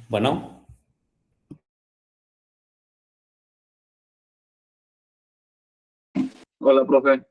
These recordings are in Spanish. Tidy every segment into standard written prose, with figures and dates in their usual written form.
Bueno, Hola, profe.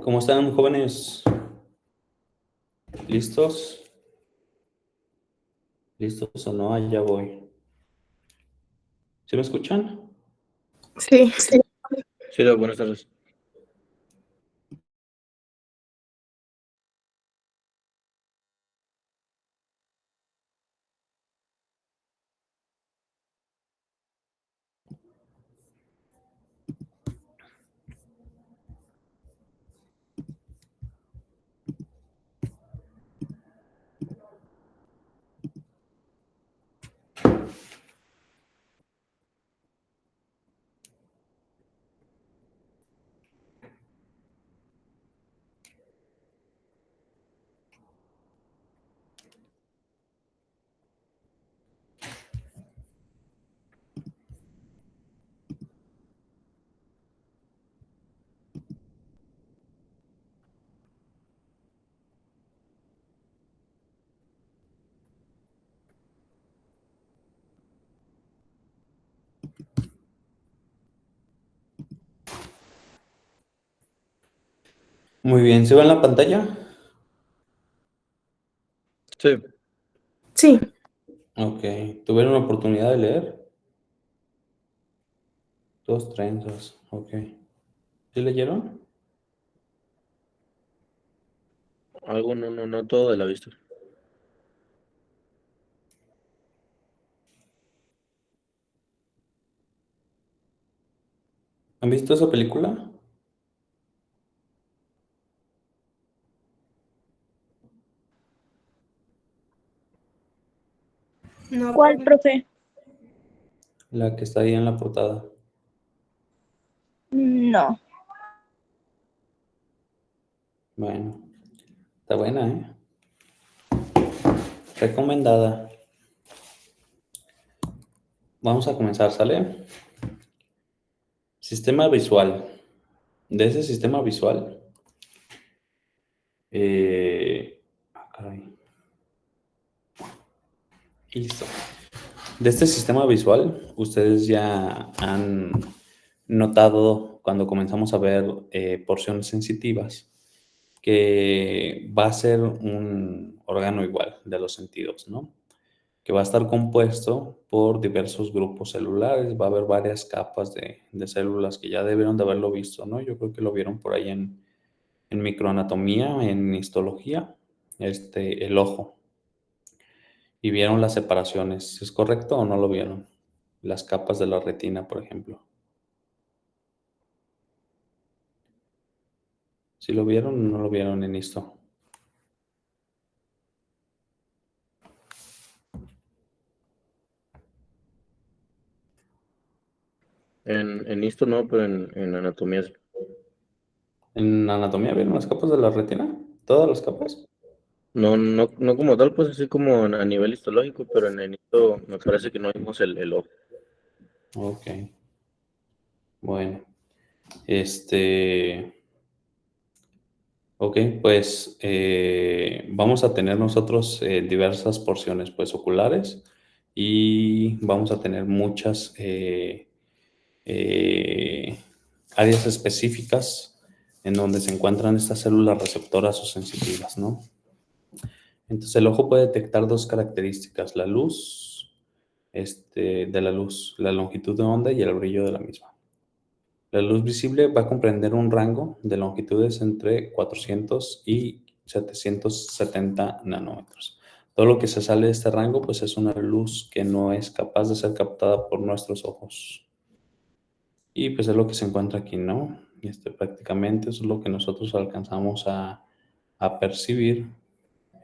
¿cómo están, jóvenes? ¿Listos? ¿Listos o no? Allá voy. ¿Sí me escuchan? Sí, Sí, buenas tardes. Muy bien, ¿se ve en la pantalla? Sí, Sí, Ok, ¿tuvieron la oportunidad de leer? Dos trenzas, ok. ¿Sí leyeron? algo no todo de la vista. ¿Han visto esa película? no, ¿Cuál, profe? La que está ahí en la portada. No. Bueno, está buena, ¿eh? Recomendada. Vamos a comenzar, ¿sale? Sistema visual. De ese sistema visual, caray. Listo. De este sistema visual, ustedes ya han notado cuando comenzamos a ver porciones sensitivas que va a ser un órgano igual de los sentidos, ¿no? Que va a estar compuesto por diversos grupos celulares, va a haber varias capas de células que ya debieron de haberlo visto, ¿no? Yo creo que lo vieron por ahí en microanatomía, en histología, el ojo, y vieron las separaciones. ¿Es correcto o no lo vieron? Las capas de la retina, por ejemplo. ¿Sí lo vieron o no lo vieron en esto? En esto no, pero en anatomía sí. ¿En anatomía vieron las capas de la retina? ¿Todas las capas? No como tal, pues así como a nivel histológico, pero en esto me parece que no vimos el ojo. Ok, bueno. Este, ok, pues vamos a tener nosotros diversas porciones pues oculares y vamos a tener muchas eh, áreas específicas en donde se encuentran estas células receptoras o sensitivas, ¿no? Entonces el ojo puede detectar dos características, la luz de la luz, la longitud de onda y el brillo de la misma. La luz visible va a comprender un rango de longitudes entre 400 y 770 nanómetros. Todo lo que se sale de este rango, pues es una luz que no es capaz de ser captada por nuestros ojos. Y pues es lo que se encuentra aquí, ¿no? Prácticamente eso es lo que nosotros alcanzamos a percibir.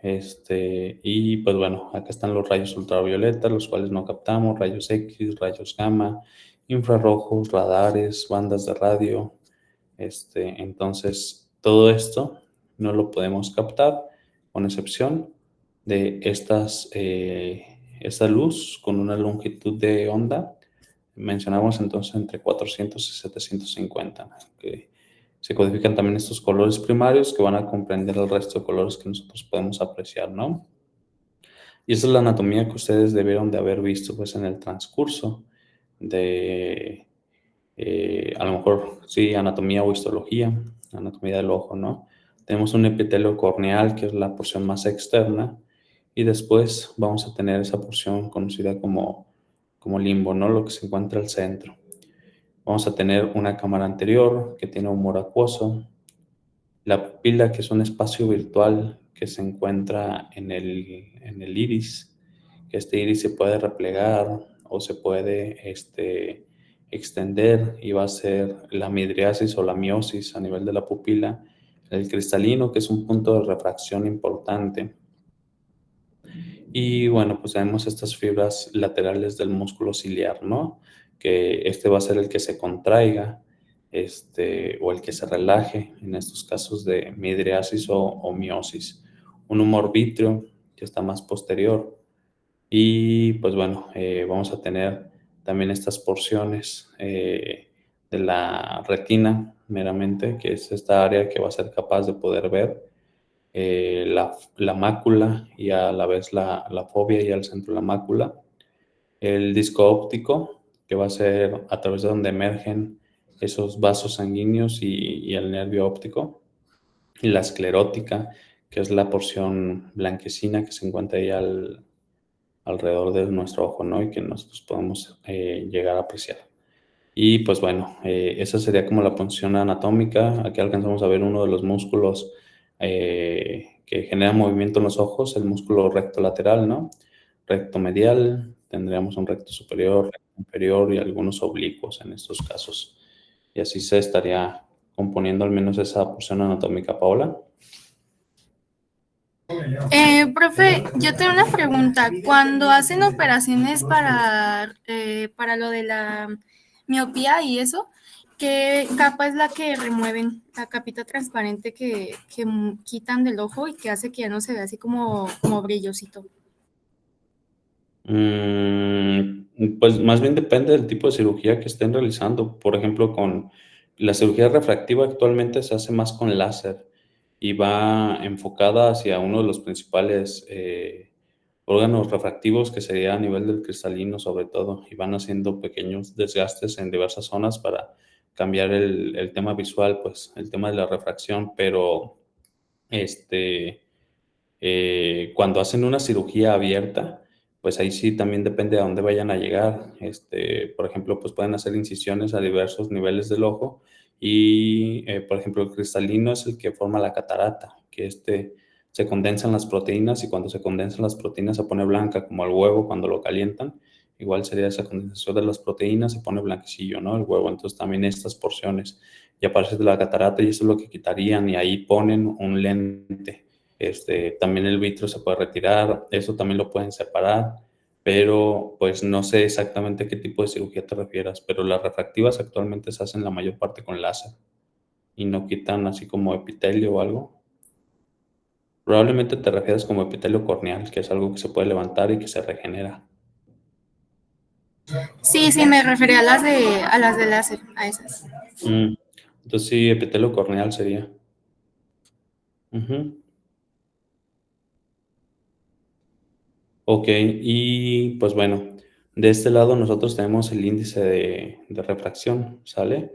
Y pues bueno, acá están los rayos ultravioleta, los cuales no captamos, rayos X, rayos gamma, infrarrojos, radares, bandas de radio. Entonces, todo esto no lo podemos captar, con excepción de esta luz con una longitud de onda. Mencionamos entonces entre 400 y 750, que se codifican también estos colores primarios que van a comprender el resto de colores que nosotros podemos apreciar, ¿no? Y esa es la anatomía que ustedes debieron de haber visto pues en el transcurso de, a lo mejor, sí, anatomía o histología, anatomía del ojo, ¿no? Tenemos un epitelio corneal, que es la porción más externa, y después vamos a tener esa porción conocida como limbo, ¿no? Lo que se encuentra al centro. Vamos a tener una cámara anterior que tiene humor acuoso, la pupila, que es un espacio virtual que se encuentra en el iris, que este iris se puede replegar o se puede extender y va a ser la midriasis o la miosis a nivel de la pupila, el cristalino, que es un punto de refracción importante. Y bueno, pues tenemos estas fibras laterales del músculo ciliar, ¿no? Que este va a ser el que se contraiga, o el que se relaje en estos casos de midriasis o miosis. Un humor vítreo que está más posterior. Y pues bueno, vamos a tener también estas porciones de la retina meramente, que es esta área que va a ser capaz de poder ver la mácula y a la vez la fobia y al centro de la mácula. El disco óptico, que va a ser a través de donde emergen esos vasos sanguíneos y el nervio óptico. y la esclerótica, que es la porción blanquecina que se encuentra ahí alrededor de nuestro ojo, ¿no? Y que nosotros podemos llegar a apreciar. Y pues bueno, esa sería como la función anatómica. Aquí alcanzamos a ver uno de los músculos que genera movimiento en los ojos, el músculo recto lateral, ¿no? Recto medial, tendríamos un recto superior, recto inferior y algunos oblicuos en estos casos. Y así se estaría componiendo al menos esa porción anatómica, Paola. Profe, yo tengo una pregunta. Cuando hacen operaciones para lo de la miopía y eso, ¿qué capa es la que remueven? La capita transparente que quitan del ojo y que hace que ya no se vea así como brillosito. Pues más bien depende del tipo de cirugía que estén realizando. Por ejemplo, con la cirugía refractiva actualmente se hace más con láser y va enfocada hacia uno de los principales órganos refractivos que sería a nivel del cristalino sobre todo y van haciendo pequeños desgastes en diversas zonas para cambiar el tema visual, pues el tema de la refracción, pero este cuando hacen una cirugía abierta, pues ahí sí también depende de dónde vayan a llegar. Por ejemplo, pues pueden hacer incisiones a diversos niveles del ojo y, por ejemplo, el cristalino es el que forma la catarata, que se condensan las proteínas y cuando se condensan las proteínas se pone blanca, como el huevo cuando lo calientan. Igual sería esa condensación de las proteínas, se pone blanquecillo, ¿no? El huevo. Entonces también estas porciones y aparece de la catarata y eso es lo que quitarían y ahí ponen un lente. También el vitro se puede retirar, eso también lo pueden separar, pero pues no sé exactamente a qué tipo de cirugía te refieras, pero las refractivas actualmente se hacen la mayor parte con láser y no quitan así como epitelio o algo. Probablemente te refieras como epitelio corneal, que es algo que se puede levantar y que se regenera. Sí, sí, me refería a las de láser, a esas. Mm, Entonces sí, epitelio corneal sería. Ujú. Ok, y pues bueno, de este lado nosotros tenemos el índice de refracción, ¿sale?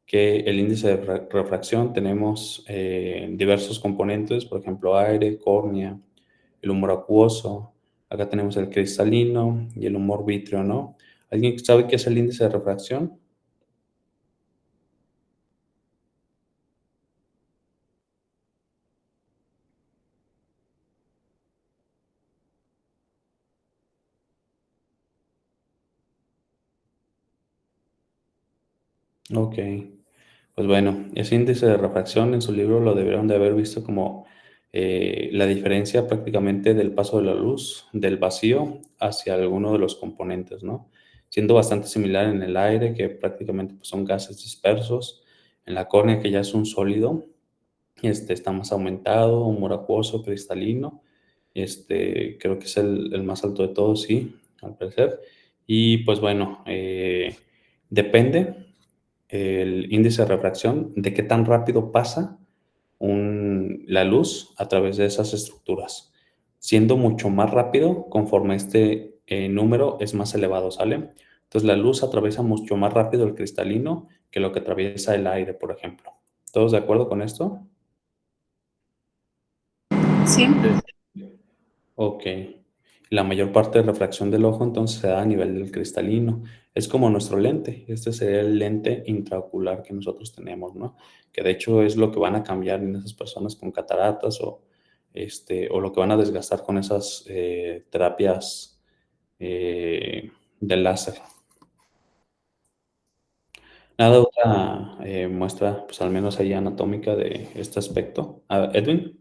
Que el índice de refracción tenemos diversos componentes, por ejemplo, aire, córnea, el humor acuoso, acá tenemos el cristalino y el humor vítreo, ¿no? ¿Alguien sabe qué es el índice de refracción? Ok, pues bueno, ese índice de refracción en su libro lo debieron de haber visto como la diferencia prácticamente del paso de la luz del vacío hacia alguno de los componentes, ¿no? Siendo bastante similar en el aire, que prácticamente pues, son gases dispersos, en la córnea, que ya es un sólido, está más aumentado, humor acuoso, cristalino, creo que es el más alto de todos, sí, al parecer. Y pues bueno, depende el índice de refracción de qué tan rápido pasa la luz a través de esas estructuras, siendo mucho más rápido conforme este número es más elevado, ¿sale? Entonces la luz atraviesa mucho más rápido el cristalino que lo que atraviesa el aire, por ejemplo. ¿Todos de acuerdo con esto? Sí. Sí. Ok. La mayor parte de refracción del ojo entonces se da a nivel del cristalino. Es como nuestro lente. Este sería el lente intraocular que nosotros tenemos, ¿no? Que de hecho es lo que van a cambiar en esas personas con cataratas o lo que van a desgastar con esas terapias de láser. Nada, otra muestra, pues al menos ahí anatómica de este aspecto. Edwin.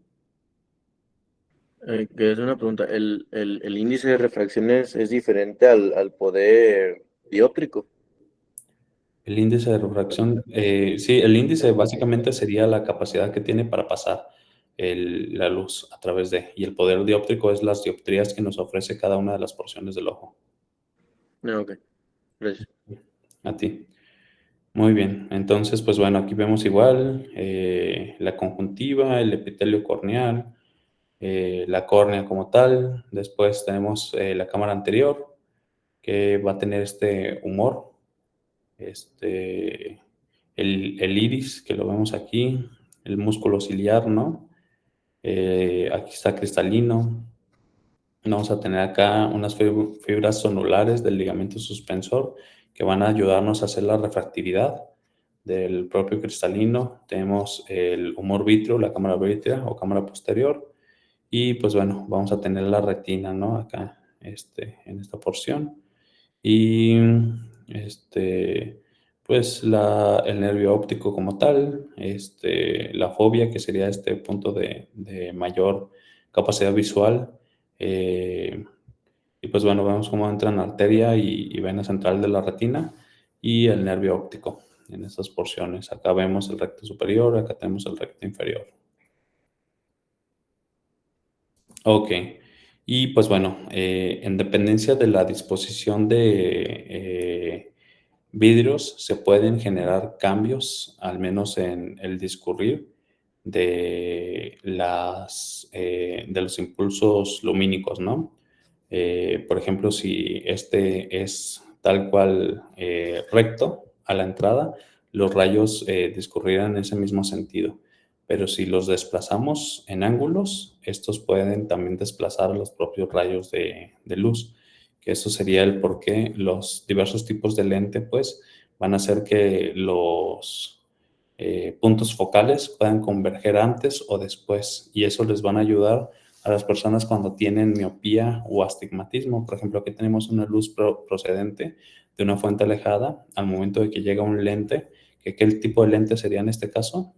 Que es una pregunta. ¿El índice de refracción es diferente al poder dióptrico? El índice de refracción, sí, el índice básicamente sería la capacidad que tiene para pasar la luz a través y el poder dióptrico es las dioptrías que nos ofrece cada una de las porciones del ojo. No, ok, gracias. A ti. Muy bien, entonces, pues bueno, aquí vemos igual la conjuntiva, el epitelio corneal, la córnea como tal. Después tenemos la cámara anterior, que va a tener este humor, este, el iris, que lo vemos aquí, el músculo ciliar, ¿no? Aquí está cristalino. Vamos a tener acá unas fibras zonulares del ligamento suspensor que van a ayudarnos a hacer la refractividad del propio cristalino. Tenemos el humor vítreo, la cámara vítrea o cámara posterior. Y pues bueno, vamos a tener la retina, ¿no? Acá, en esta porción. Y pues el nervio óptico como tal, la fobia, que sería este punto de mayor capacidad visual. eh, y pues bueno, vemos cómo entran arteria y vena central de la retina y el nervio óptico en estas porciones. Acá vemos el recto superior, acá tenemos el recto inferior. Ok, y pues bueno, en dependencia de la disposición de vidrios, se pueden generar cambios, al menos en el discurrir de los impulsos lumínicos, ¿no? Por ejemplo, si este es tal cual recto a la entrada, los rayos discurrirán en ese mismo sentido. Pero si los desplazamos en ángulos, estos pueden también desplazar los propios rayos de luz, que eso sería el por qué los diversos tipos de lente, pues, van a hacer que los puntos focales puedan converger antes o después, y eso les van a ayudar a las personas cuando tienen miopía o astigmatismo. Por ejemplo, aquí tenemos una luz procedente de una fuente alejada al momento de que llega un lente, que ¿qué tipo de lente sería en este caso?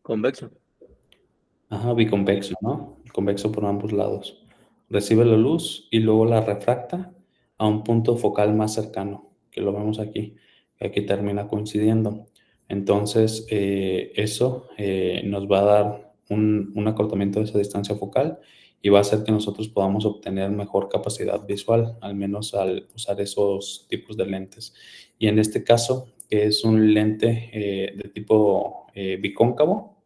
Convexo. Ajá, biconvexo, ¿no? Convexo por ambos lados. Recibe la luz y luego la refracta a un punto focal más cercano, que lo vemos aquí, que aquí termina coincidiendo. Entonces, eso nos va a dar un acortamiento de esa distancia focal y va a hacer que nosotros podamos obtener mejor capacidad visual, al menos al usar esos tipos de lentes. Y en este caso, que es un lente de tipo bicóncavo,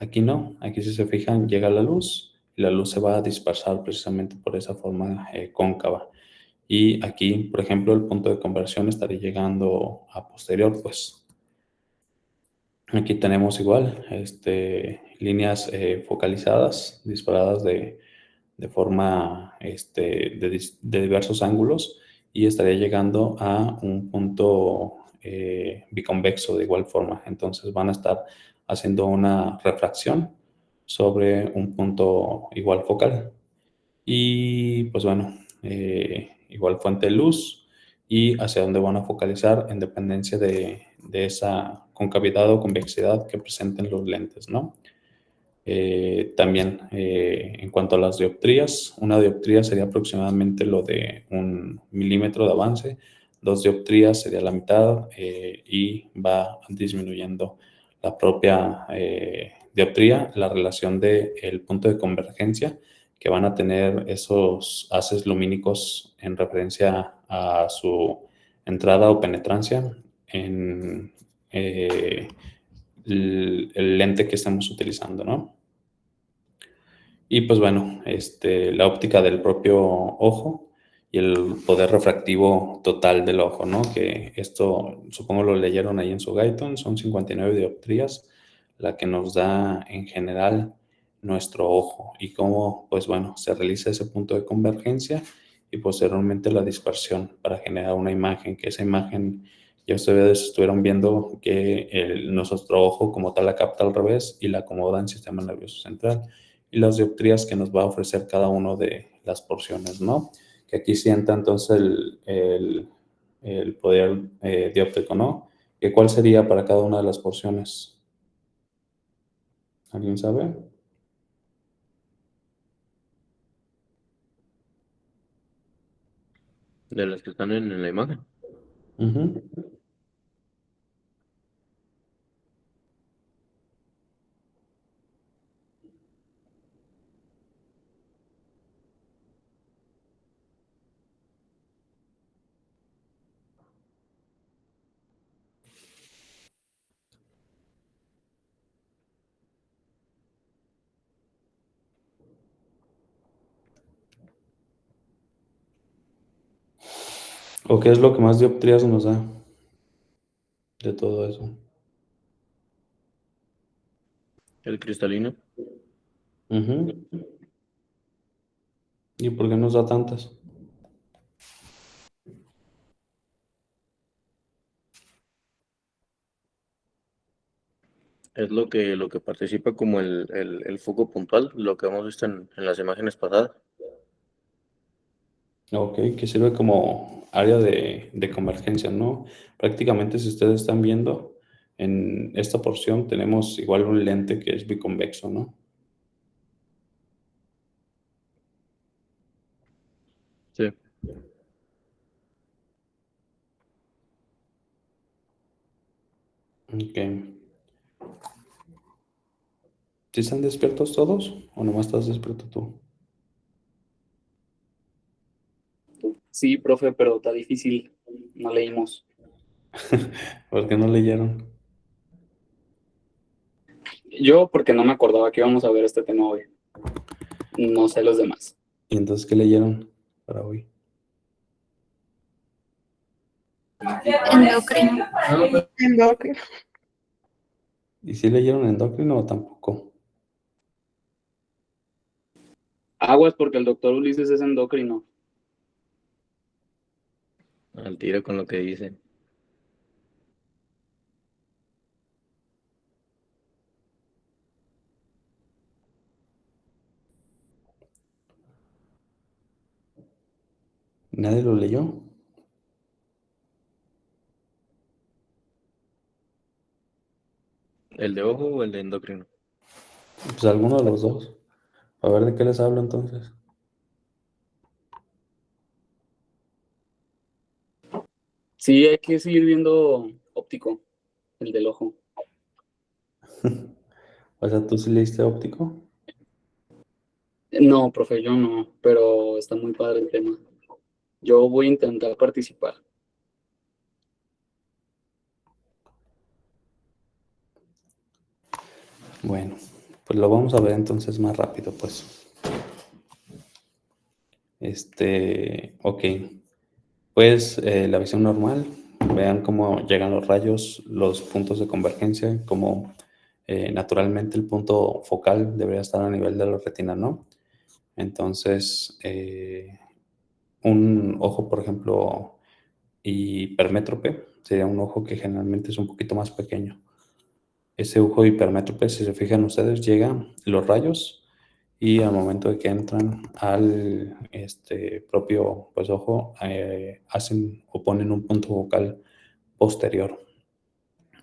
aquí no, aquí si se fijan llega la luz y la luz se va a dispersar precisamente por esa forma cóncava. Y aquí, por ejemplo, el punto de conversión estaría llegando a posterior, pues aquí tenemos igual líneas focalizadas, disparadas de forma de diversos ángulos y estaría llegando a un punto biconvexo de igual forma. Entonces van a estar haciendo una refracción sobre un punto igual focal. Y pues bueno, igual fuente de luz y hacia dónde van a focalizar en dependencia de esa concavidad o convexidad que presenten los lentes, ¿no? También en cuanto a las dioptrías, una dioptría sería aproximadamente lo de 1 milímetro de avance, 2 dioptrías sería la mitad y va disminuyendo la propia dioptría, la relación del punto de convergencia que van a tener esos haces lumínicos en referencia a su entrada o penetrancia en el lente que estamos utilizando, ¿no? Y pues bueno, la óptica del propio ojo y el poder refractivo total del ojo, ¿no? Que esto, supongo lo leyeron ahí en su Guyton, son 59 dioptrías, la que nos da en general nuestro ojo y cómo, pues bueno, se realiza ese punto de convergencia y posteriormente la dispersión para generar una imagen, que esa imagen ya ustedes estuvieron viendo que nuestro ojo como tal la capta al revés y la acomoda en el sistema nervioso central y las dioptrías que nos va a ofrecer cada una de las porciones, ¿no? Que aquí sienta entonces el poder dióptrico, ¿no? ¿Que cuál sería para cada una de las porciones? ¿Alguien sabe? De las que están en la imagen. Ujú. ¿O qué es lo que más dioptrías nos da de todo eso? El cristalino. Ujú. ¿Y por qué nos da tantas? Es lo que participa como el foco puntual, lo que hemos visto en las imágenes pasadas. Ok, que sirve como área de convergencia, ¿no? Prácticamente, si ustedes están viendo, en esta porción tenemos igual un lente que es biconvexo, ¿no? Sí. Ok. ¿Sí están despiertos todos o nomás estás despierto tú? Sí, profe, pero está difícil. No leímos. ¿Por qué no leyeron? Yo, porque no me acordaba que íbamos a ver este tema hoy. No sé los demás. ¿Y entonces qué leyeron para hoy? Endocrino. Endocrino. ¿Y si leyeron endocrino o tampoco? Aguas, porque el doctor Ulises es endocrino. Al tiro con lo que dice. ¿Nadie lo leyó? ¿El de ojo o el de endocrino? Pues alguno de los dos. A ver de qué les hablo entonces. Sí, hay que seguir viendo óptico, el del ojo. O sea, ¿tú sí leíste óptico? No, profe, yo no, pero está muy padre el tema. Yo voy a intentar participar. Bueno, pues lo vamos a ver entonces más rápido, pues. Ok. Pues la visión normal, vean cómo llegan los rayos, los puntos de convergencia, como naturalmente el punto focal debería estar a nivel de la retina, ¿no? Entonces, un ojo, por ejemplo, hipermétrope, sería un ojo que generalmente es un poquito más pequeño. Ese ojo hipermétrope, si se fijan ustedes, llegan los rayos y al momento de que entran al propio pues, ojo, hacen o ponen un punto focal posterior.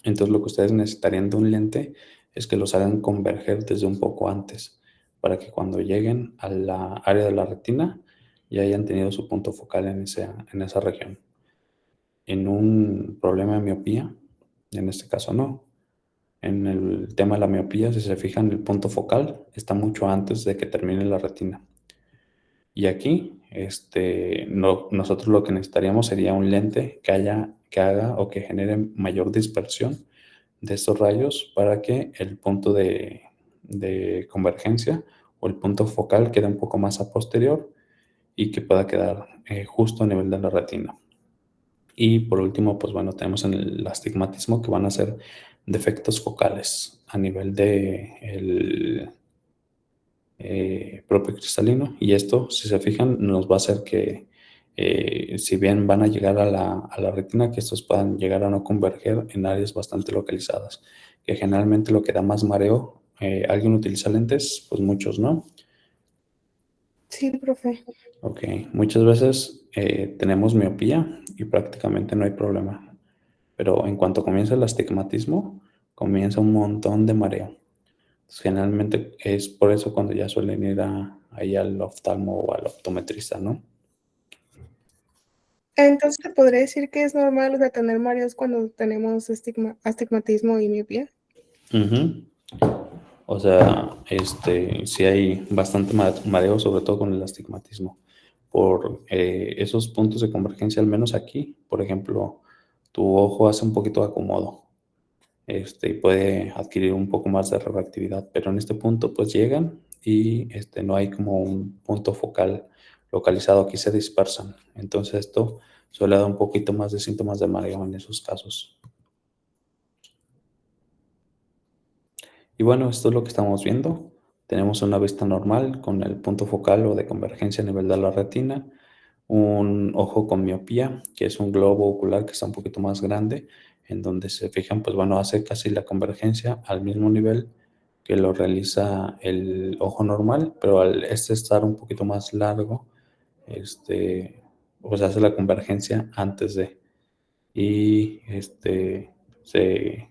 Entonces lo que ustedes necesitarían de un lente es que los hagan converger desde un poco antes, para que cuando lleguen a la área de la retina ya hayan tenido su punto focal en esa región. En un problema de miopía, en este caso no. En el tema de la miopía, si se fijan, el punto focal está mucho antes de que termine la retina. Y aquí, nosotros lo que necesitaríamos sería un lente que haga o que genere mayor dispersión de estos rayos para que el punto de convergencia o el punto focal quede un poco más a posterior y que pueda quedar justo a nivel de la retina. Y por último, pues bueno, tenemos en el astigmatismo que van a ser defectos focales a nivel de el propio cristalino. Y esto, si se fijan, nos va a hacer que, si bien van a llegar a la retina, que estos puedan llegar a no converger en áreas bastante localizadas, que generalmente lo que da más mareo, ¿alguien utiliza lentes? Pues muchos, ¿no? Sí, profe. Ok, muchas veces tenemos miopía y prácticamente no hay problema, pero en cuanto comienza el astigmatismo, comienza un montón de mareo. Entonces, generalmente es por eso cuando ya suelen ir ahí al oftalmo o al optometrista, ¿no? Entonces, ¿se podría decir que es normal, o sea, tener mareos cuando tenemos astigmatismo y miopía? Ujú. O sea, sí hay bastante mareo, sobre todo con el astigmatismo, por esos puntos de convergencia, al menos aquí, por ejemplo, tu ojo hace un poquito de acomodo, y puede adquirir un poco más de refractividad, pero en este punto pues llegan y no hay como un punto focal localizado, aquí se dispersan. Entonces esto suele dar un poquito más de síntomas de mareo en esos casos. Y bueno, esto es lo que estamos viendo. Tenemos una vista normal con el punto focal o de convergencia a nivel de la retina, un ojo con miopía, que es un globo ocular que está un poquito más grande, en donde se fijan, pues bueno, hace casi la convergencia al mismo nivel que lo realiza el ojo normal, pero al estar un poquito más largo, pues hace la convergencia antes de, y se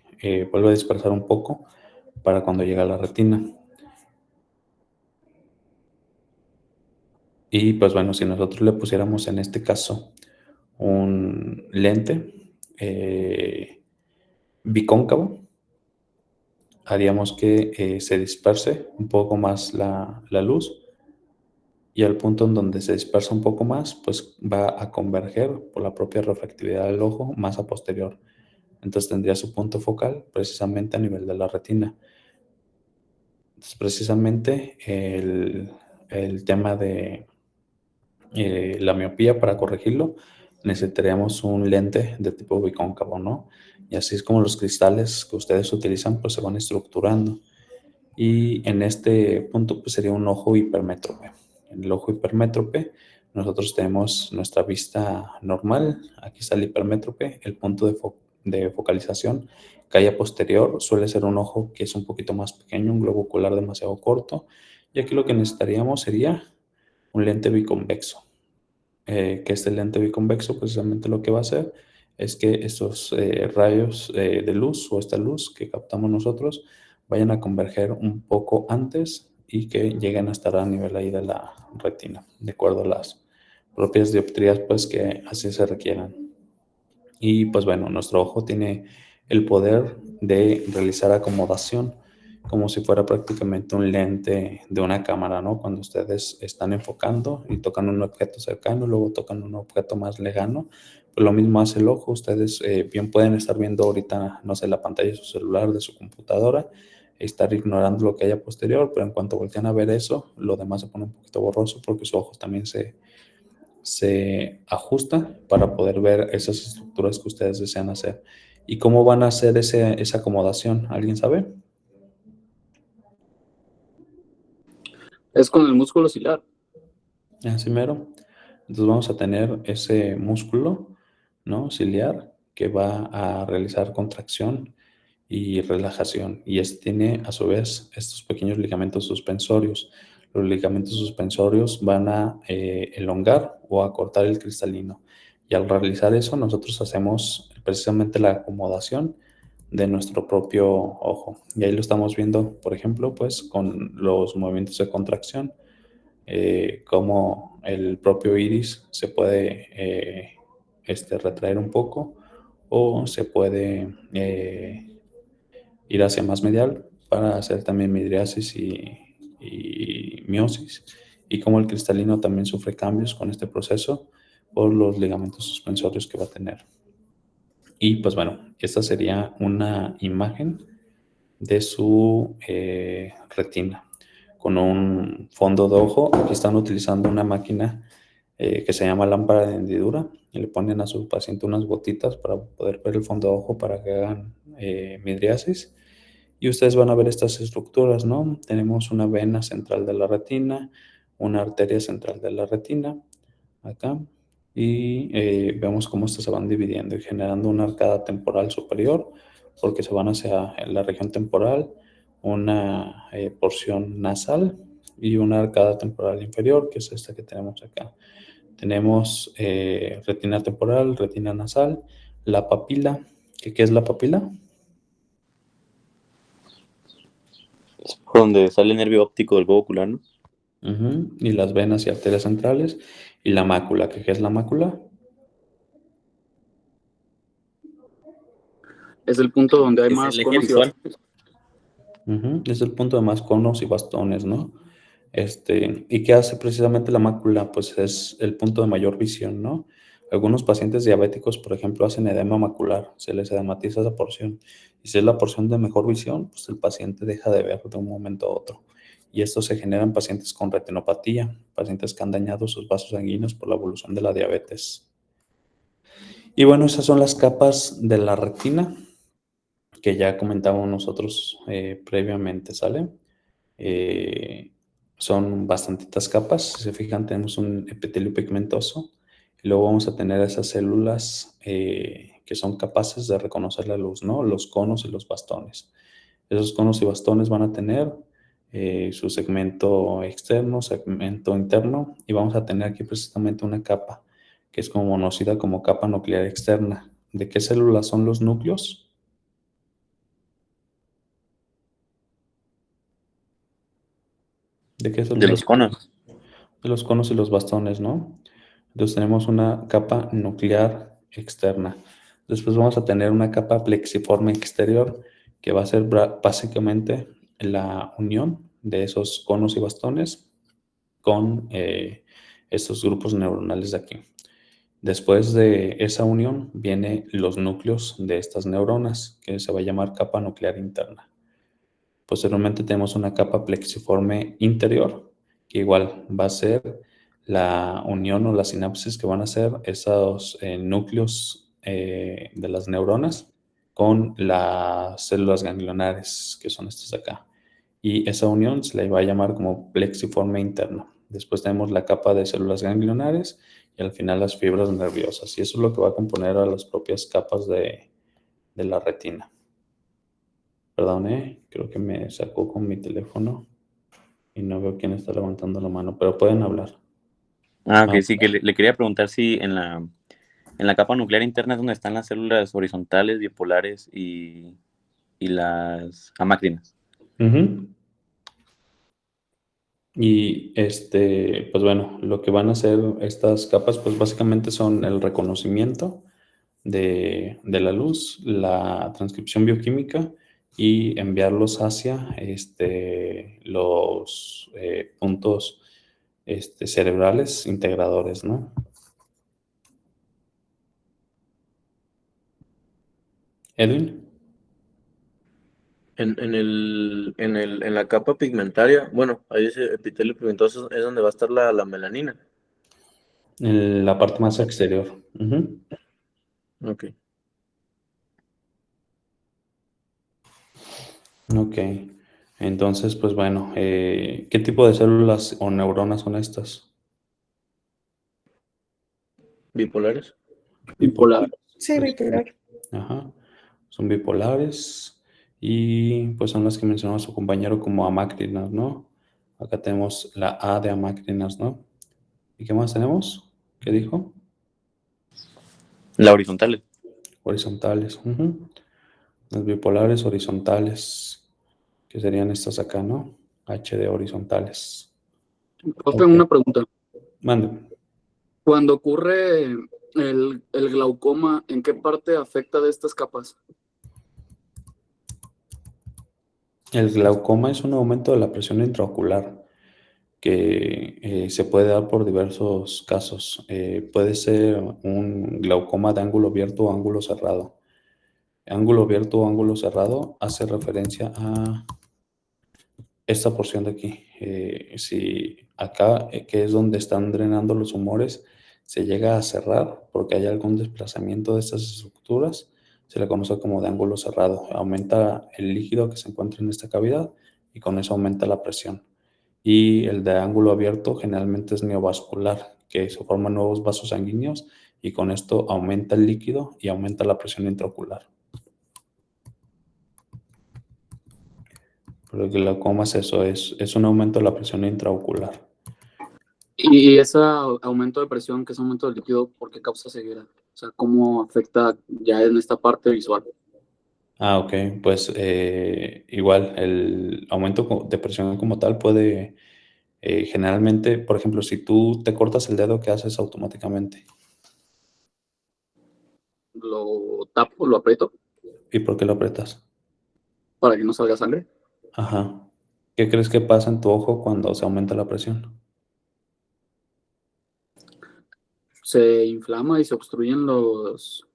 vuelve a dispersar un poco para cuando llega a la retina. Y pues bueno, si nosotros le pusiéramos en este caso un lente bicóncavo, haríamos que se disperse un poco más la luz, y al punto en donde se dispersa un poco más, pues va a converger por la propia refractividad del ojo más a posterior. Entonces tendría su punto focal precisamente a nivel de la retina. Entonces precisamente el tema de la miopía, para corregirlo, necesitaríamos un lente de tipo bicóncavo, ¿no? Y así es como los cristales que ustedes utilizan, pues se van estructurando. Y en este punto, pues sería un ojo hipermétrope. En el ojo hipermétrope, nosotros tenemos nuestra vista normal. Aquí está el hipermétrope, el punto de focalización. Calle posterior suele ser un ojo que es un poquito más pequeño, un globo ocular demasiado corto. Y aquí lo que necesitaríamos sería un lente biconvexo. Que este lente biconvexo precisamente lo que va a hacer es que estos rayos de luz o esta luz que captamos nosotros vayan a converger un poco antes y que lleguen a estar a nivel ahí de la retina, de acuerdo a las propias dioptrías pues que así se requieran. Y pues bueno, nuestro ojo tiene el poder de realizar acomodación como si fuera prácticamente un lente de una cámara, ¿no? Cuando ustedes están enfocando y tocan un objeto cercano, luego tocan un objeto más lejano, pues lo mismo hace el ojo. Ustedes bien pueden estar viendo ahorita, no sé, la pantalla de su celular, de su computadora, y estar ignorando lo que haya posterior, pero en cuanto voltean a ver eso, lo demás se pone un poquito borroso porque su ojo también se ajusta para poder ver esas estructuras que ustedes desean hacer. ¿Y cómo van a hacer esa acomodación? ¿Alguien sabe? Es con el músculo ciliar. Así mero. Entonces vamos a tener ese músculo, ¿no? Ciliar que va a realizar contracción y relajación. Y este tiene a su vez estos pequeños ligamentos suspensorios. Los ligamentos suspensorios van a elongar o acortar el cristalino. Y al realizar eso, nosotros hacemos precisamente la acomodación de nuestro propio ojo. Y ahí lo estamos viendo, por ejemplo, pues con los movimientos de contracción, cómo el propio iris se puede retraer un poco o se puede ir hacia más medial para hacer también midriasis y miosis, y cómo el cristalino también sufre cambios con este proceso por los ligamentos suspensorios que va a tener. Y pues bueno, esta sería una imagen de su retina con un fondo de ojo. Aquí están utilizando una máquina que se llama lámpara de hendidura, y le ponen a su paciente unas gotitas para poder ver el fondo de ojo para que hagan midriasis. Y ustedes van a ver estas estructuras, ¿no? Tenemos una vena central de la retina, una arteria central de la retina, acá, y vemos cómo estas se van dividiendo y generando una arcada temporal superior, porque se van hacia la región temporal, una porción nasal y una arcada temporal inferior, que es esta que tenemos acá. Tenemos retina temporal, retina nasal, la papila. ¿Qué es la papila? Es por donde sale el nervio óptico del globo ocular, ¿no? Y las venas y arterias centrales. Y la mácula. ¿Qué es la mácula? Es el punto donde hay Es más el eje conos y visual. bastones. Es el punto de más conos y bastones, ¿no? ¿Y qué hace precisamente la mácula? Pues es el punto de mayor visión, ¿no? Algunos pacientes diabéticos, por ejemplo, hacen edema macular, se les edematiza esa porción. Y si es la porción de mejor visión, pues el paciente deja de ver de un momento a otro. Y esto se genera en pacientes con retinopatía, pacientes que han dañado sus vasos sanguíneos por la evolución de la diabetes. Y bueno, esas son las capas de la retina que ya comentábamos nosotros previamente, ¿sale? Son bastantitas capas. Si se fijan, tenemos un epitelio pigmentoso y luego vamos a tener esas células que son capaces de reconocer la luz, ¿no? Los conos y los bastones. Esos conos y bastones van a tener su segmento externo, segmento interno, y vamos a tener aquí precisamente una capa que es como conocida como capa nuclear externa. ¿De qué células son los núcleos? ¿De qué De células? los conos. De los conos y los bastones, ¿no? Entonces tenemos una capa nuclear externa. Después vamos a tener una capa plexiforme exterior que va a ser básicamente la unión de esos conos y bastones con estos grupos neuronales de aquí. Después de esa unión vienen los núcleos de estas neuronas, que se va a llamar capa nuclear interna. Posteriormente tenemos una capa plexiforme interior, que igual va a ser la unión o la sinapsis que van a ser esos núcleos de las neuronas con las células ganglionares, que son estas de acá. Y esa unión se le va a llamar como plexiforme interno. Después tenemos la capa de células ganglionares y al final las fibras nerviosas. Y eso es lo que va a componer a las propias capas de la retina. Perdón, creo que me sacó con mi teléfono y no veo quién está levantando la mano, pero pueden hablar. Ok, sí, que le quería preguntar si en la capa nuclear interna es donde están las células horizontales, bipolares y las amácrinas. Uh-huh. Y pues bueno, lo que van a hacer estas capas, pues básicamente son el reconocimiento de la luz, la transcripción bioquímica y enviarlos hacia los puntos cerebrales integradores, ¿no? Edwin. En la capa pigmentaria, bueno, ahí ese epitelio pigmentoso es donde va a estar la melanina. En la parte más exterior. Uh-huh. Ok. Ok. Entonces, pues bueno, ¿qué tipo de células o neuronas son estas? ¿Bipolares? Bipolar. Sí, bipolar. Ajá. Son bipolares y pues son las que mencionó su compañero como amácrinas, ¿no? Acá tenemos la A de amácrinas, ¿no? ¿Y qué más tenemos? ¿Qué dijo? La horizontal. Horizontales. Uh-huh. Las bipolares horizontales, que serían estas acá, ¿no? H de horizontales. Profe, Ok. una pregunta. Mande. Cuando ocurre el glaucoma, ¿en qué parte afecta de estas capas? El glaucoma es un aumento de la presión intraocular que se puede dar por diversos casos. Puede ser un glaucoma de ángulo abierto o ángulo cerrado. Ángulo abierto o ángulo cerrado hace referencia a esta porción de aquí. Si acá, que es donde están drenando los humores, se llega a cerrar porque hay algún desplazamiento de estas estructuras, se le conoce como de ángulo cerrado. Aumenta el líquido que se encuentra en esta cavidad y con eso aumenta la presión. Y el de ángulo abierto generalmente es neovascular, que se forman nuevos vasos sanguíneos y con esto aumenta el líquido y aumenta la presión intraocular. Pero el glaucoma es eso, es un aumento de la presión intraocular. Y ese aumento de presión, que es aumento del líquido, ¿por qué causa ceguera? O sea, ¿cómo afecta ya en esta parte visual? Ah, ok, pues igual el aumento de presión como tal puede generalmente, por ejemplo, si tú te cortas el dedo, ¿qué haces automáticamente? Lo tapo, lo aprieto ¿Y por qué lo aprietas? para que no salga sangre. Ajá. ¿Qué crees que pasa en tu ojo cuando se aumenta la presión? Se inflama y se obstruyen los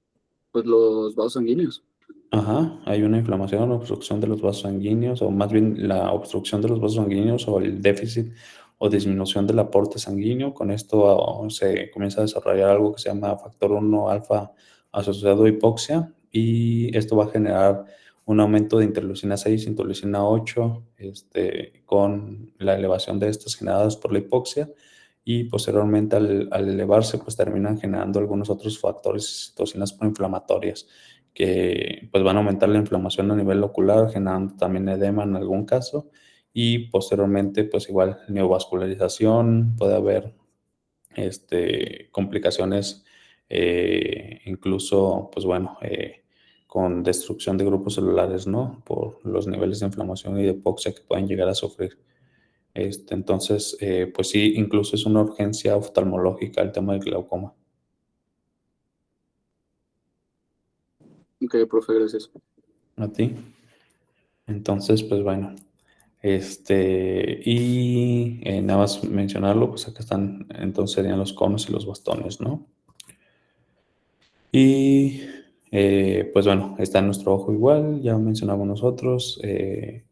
vasos sanguíneos. Ajá, hay una inflamación o obstrucción de los vasos sanguíneos, o más bien la obstrucción de los vasos sanguíneos o el déficit o disminución del aporte sanguíneo. Con esto se comienza a desarrollar algo que se llama factor 1 alfa asociado a hipoxia, y esto va a generar un aumento de interleucina 6, interleucina 8, con la elevación de estas generadas por la hipoxia, y posteriormente al elevarse pues terminan generando algunos otros factores, citocinas proinflamatorias, que pues van a aumentar la inflamación a nivel ocular, generando también edema en algún caso, y posteriormente pues igual neovascularización, puede haber complicaciones, incluso pues bueno, con destrucción de grupos celulares, ¿no? Por los niveles de inflamación y de hipoxia que pueden llegar a sufrir. Entonces, pues sí, incluso es una urgencia oftalmológica el tema del glaucoma. Ok, profe, gracias. ¿A ti? Entonces, pues bueno, y nada más mencionarlo, pues acá están, entonces serían los conos y los bastones, ¿no? Y pues bueno, está nuestro ojo igual, ya mencionamos nosotros,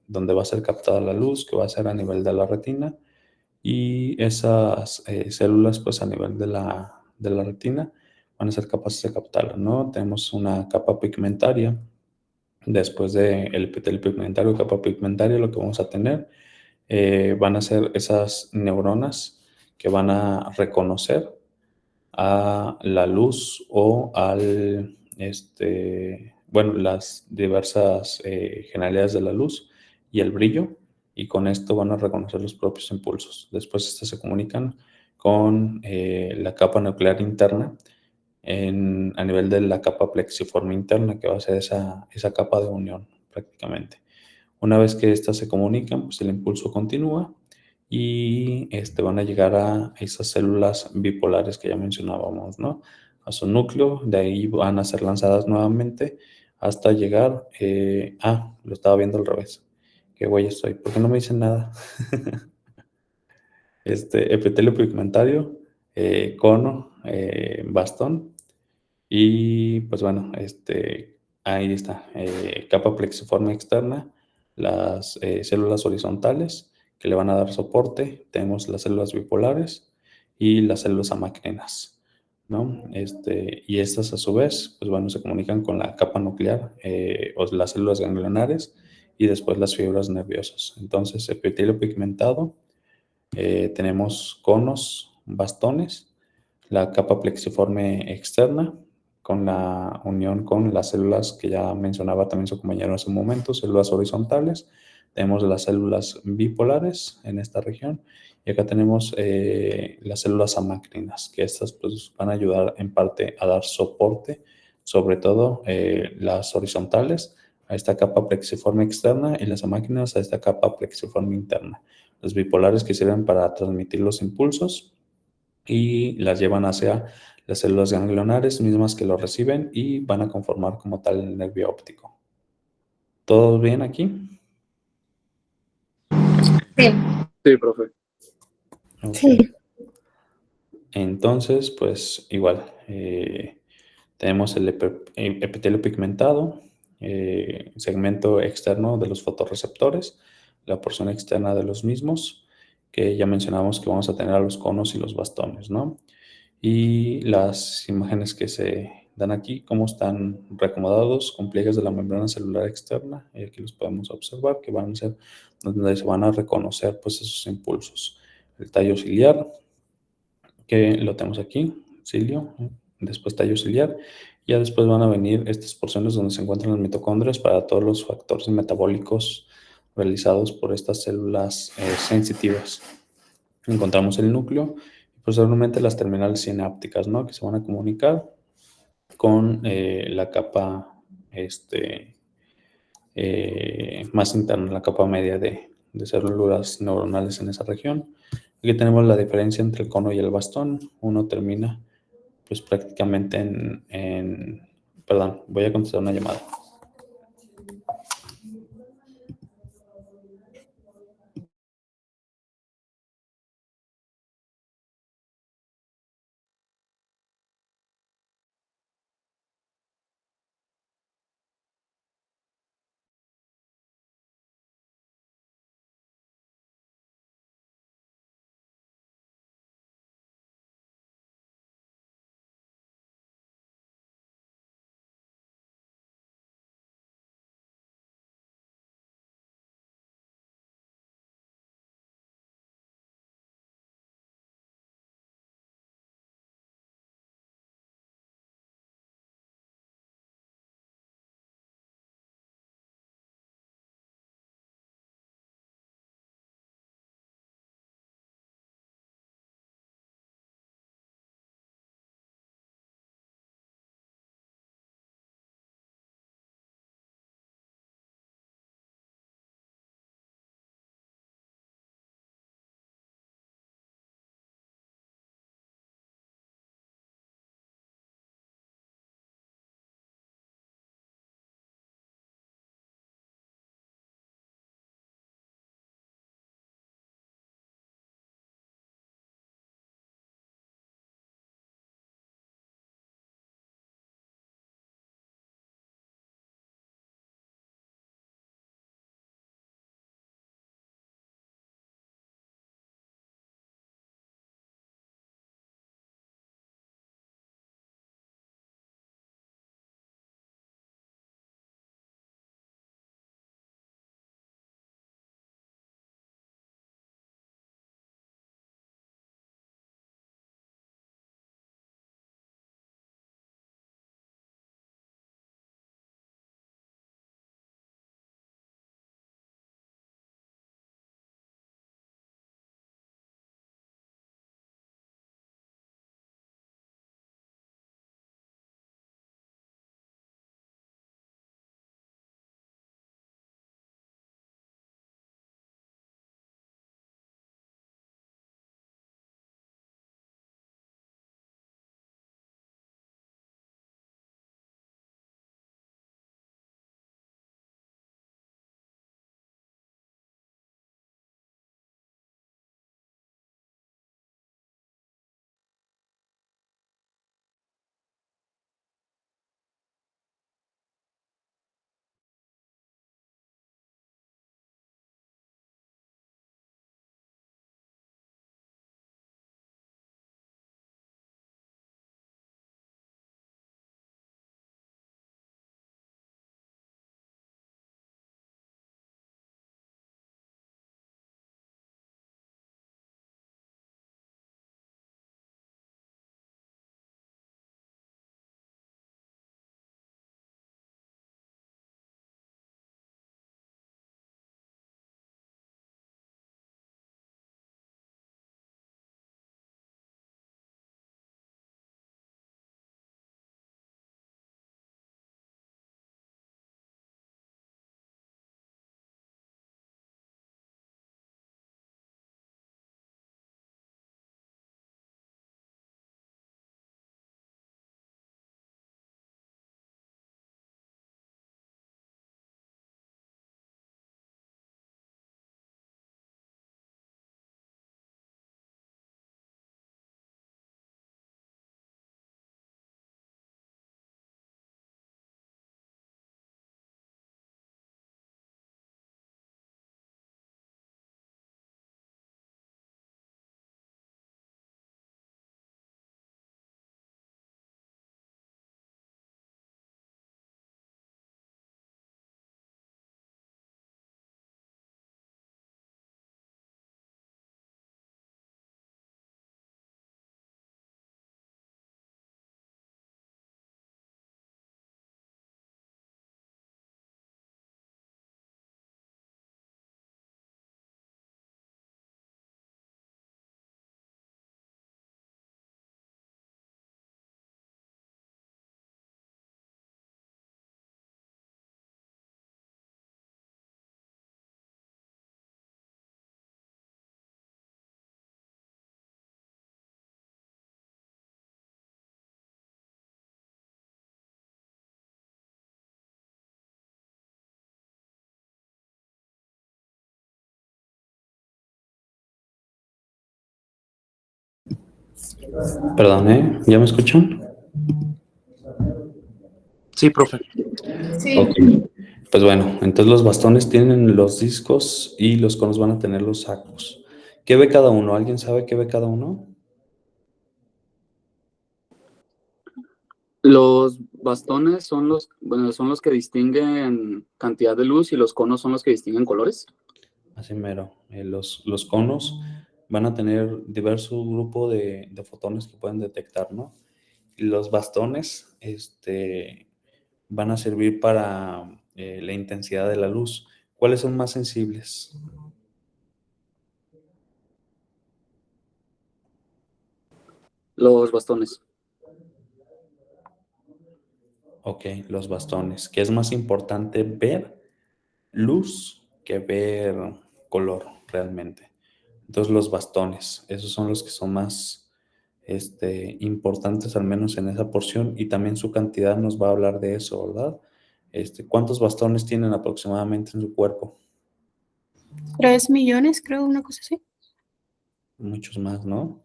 donde va a ser captada la luz, que va a ser a nivel de la retina, y esas células pues a nivel de la retina van a ser capaces de captarla, ¿no? Tenemos una capa pigmentaria. Después del epitelio pigmentario, capa pigmentaria, lo que vamos a tener van a ser esas neuronas que van a reconocer a la luz o bueno, las diversas generalidades de la luz y el brillo, y con esto van a reconocer los propios impulsos. Después estas se comunican con la capa nuclear interna a nivel de la capa plexiforme interna, que va a ser esa capa de unión prácticamente. Una vez que estas se comunican, pues el impulso continúa y van a llegar a esas células bipolares que ya mencionábamos, ¿no? A su núcleo, de ahí van a ser lanzadas nuevamente hasta llegar lo estaba viendo al revés. Qué güey estoy, ¿por qué no me dicen nada? Epitelio pigmentario, cono, bastón, y pues bueno, ahí está, capa plexiforme externa, las células horizontales que le van a dar soporte, tenemos las células bipolares y las células amacrinas, ¿no? Y estas a su vez, pues bueno, se comunican con la capa nuclear o las células ganglionares y después las fibras nerviosas. Entonces, epitelio pigmentado, tenemos conos, bastones, la capa plexiforme externa, con la unión con las células que ya mencionaba también su compañero hace un momento, células horizontales. Tenemos las células bipolares en esta región, y acá tenemos las células amacrinas, que estas pues, van a ayudar en parte a dar soporte, sobre todo las horizontales a esta capa plexiforme externa y las amacrinas a esta capa plexiforme interna. Los bipolares que sirven para transmitir los impulsos y las llevan hacia las células ganglionares mismas que lo reciben y van a conformar como tal el nervio óptico. ¿Todo bien aquí? Sí. Sí, profe. Ok. Sí. Entonces, pues igual, tenemos el epitelio pigmentado, segmento externo de los fotorreceptores, la porción externa de los mismos, que ya mencionamos que vamos a tener a los conos y los bastones, ¿no? Y las imágenes que se dan aquí, cómo están reacomodados con pliegues de la membrana celular externa, y aquí los podemos observar, que van a ser donde se van a reconocer pues esos impulsos. El tallo ciliar, que lo tenemos aquí, cilio, después tallo ciliar, y ya después van a venir estas porciones donde se encuentran las mitocondrias para todos los factores metabólicos realizados por estas células sensitivas. Encontramos el núcleo y posteriormente las terminales sinápticas, ¿no? Que se van a comunicar con la capa más interna, la capa media de células neuronales en esa región. Aquí tenemos la diferencia entre el cono y el bastón. Uno termina pues prácticamente perdón, voy a contestar una llamada. Perdón, ¿ya me escuchan? Sí, profe. Sí. Ok. Pues bueno, entonces los bastones tienen los discos y los conos van a tener los sacos. ¿Qué ve cada uno? ¿Alguien sabe qué ve cada uno? Los bastones son los que distinguen cantidad de luz y los conos son los que distinguen colores. Así mero. Los conos van a tener diversos grupos de fotones que pueden detectar, ¿no? Y los bastones, van a servir para la intensidad de la luz. ¿Cuáles son más sensibles? Los bastones. Ok, los bastones. ¿Qué es más importante ver luz que ver color realmente? Entonces los bastones, esos son los que son más importantes, al menos en esa porción, y también su cantidad nos va a hablar de eso, ¿verdad? ¿Cuántos bastones tienen aproximadamente en su cuerpo? 3 millones, creo, una cosa así. Muchos más, ¿no?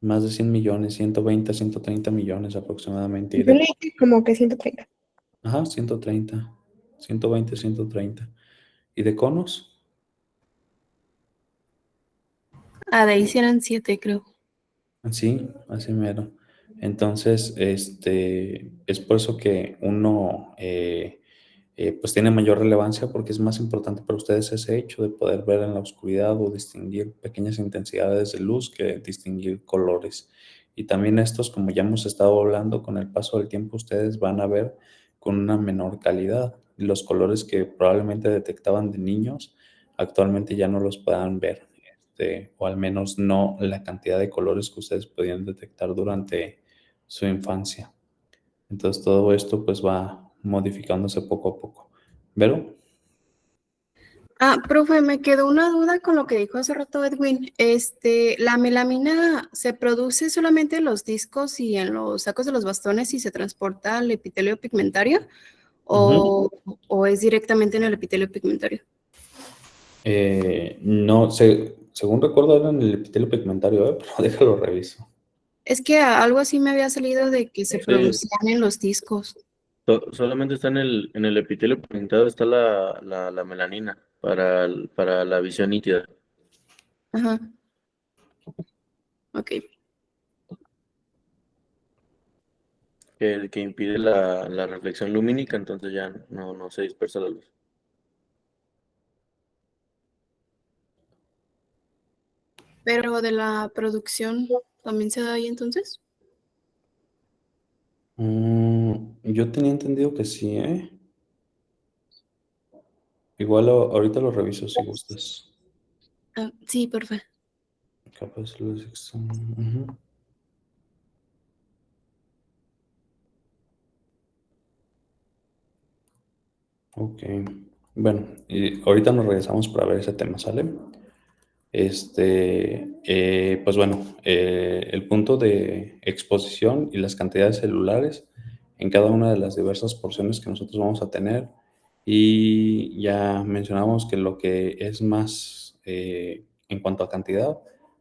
Más de 100 millones, 120, 130 millones aproximadamente. Yo le dije como que 130. Ajá, 130, 120, 130. ¿Y de conos? Ah, de ahí sí eran 7, creo. Sí, así mero. Entonces, es por eso que uno pues tiene mayor relevancia porque es más importante para ustedes ese hecho de poder ver en la oscuridad o distinguir pequeñas intensidades de luz que distinguir colores. Y también estos, como ya hemos estado hablando, con el paso del tiempo ustedes van a ver con una menor calidad. Los colores que probablemente detectaban de niños, actualmente ya no los puedan ver, o al menos no la cantidad de colores que ustedes podían detectar durante su infancia. Entonces todo esto pues va modificándose poco a poco. ¿Vero? Ah, profe, me quedó una duda con lo que dijo hace rato Edwin. ¿La melamina se produce solamente en los discos y en los sacos de los bastones y se transporta al epitelio pigmentario? Ujú. ¿O es directamente en el epitelio pigmentario? No, según recuerdo era en el epitelio pigmentario, pero déjalo reviso. Es que algo así me había salido de que se Sí, producían en los discos. solamente está en el epitelio pigmentado, está la melanina para la visión nítida. Ajá, ok. Que impide la reflexión lumínica, entonces ya no se dispersa la luz. Pero de la producción también se da ahí entonces. Yo tenía entendido que sí, ¿eh? Igual ahorita lo reviso si gustas. Ah, sí, perfecto. Capaz ujú. Ok. Bueno, y ahorita nos regresamos para ver ese tema, ¿sale? Pues bueno, el punto de exposición y las cantidades celulares en cada una de las diversas porciones que nosotros vamos a tener. Y ya mencionamos que lo que es más en cuanto a cantidad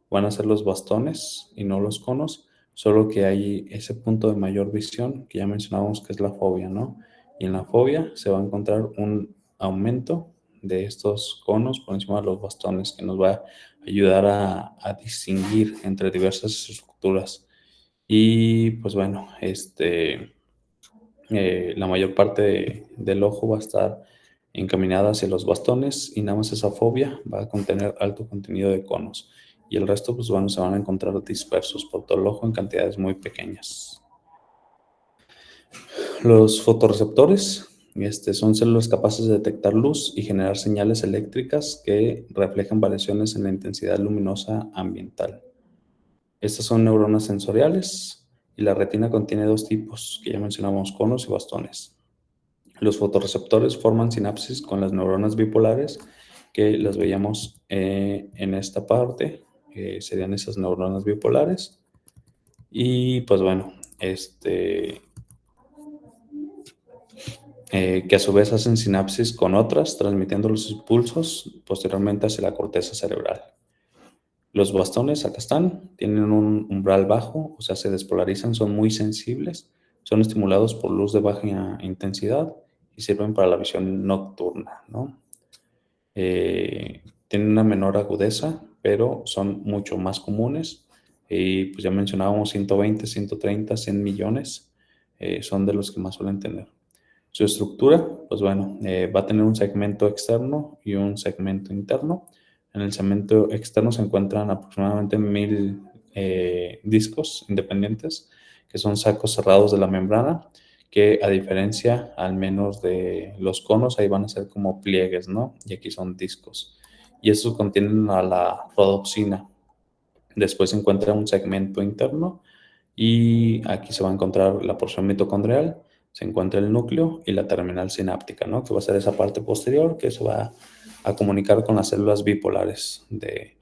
van a ser los bastones y no los conos, solo que hay ese punto de mayor visión que ya mencionamos que es la fobia, ¿no? Y en la fobia se va a encontrar un aumento de estos conos por encima de los bastones que nos va a ayudar a distinguir entre diversas estructuras. Y pues bueno, la mayor parte del ojo va a estar encaminada hacia los bastones y nada más esa fobia va a contener alto contenido de conos. Y el resto, pues bueno, se van a encontrar dispersos por todo el ojo en cantidades muy pequeñas. Los fotorreceptores son células capaces de detectar luz y generar señales eléctricas que reflejan variaciones en la intensidad luminosa ambiental. Estas son neuronas sensoriales y la retina contiene dos tipos que ya mencionamos, conos y bastones. Los fotorreceptores forman sinapsis con las neuronas bipolares que las veíamos en esta parte, serían esas neuronas bipolares. Y pues bueno, que a su vez hacen sinapsis con otras, transmitiendo los impulsos posteriormente hacia la corteza cerebral. Los bastones, acá están, tienen un umbral bajo, o sea, se despolarizan, son muy sensibles, son estimulados por luz de baja intensidad y sirven para la visión nocturna, ¿no? Tienen una menor agudeza, pero son mucho más comunes. Y pues ya mencionábamos 120, 130, 100 millones, son de los que más suelen tener. Su estructura, pues bueno, va a tener un segmento externo y un segmento interno. En el segmento externo se encuentran aproximadamente 1000 discos independientes, que son sacos cerrados de la membrana, que a diferencia al menos de los conos, ahí van a ser como pliegues, ¿no? Y aquí son discos. Y estos contienen a la rodopsina. Después se encuentra un segmento interno y aquí se va a encontrar la porción mitocondrial, se encuentra el núcleo y la terminal sináptica, ¿no? Que va a ser esa parte posterior que se va a comunicar con las células bipolares de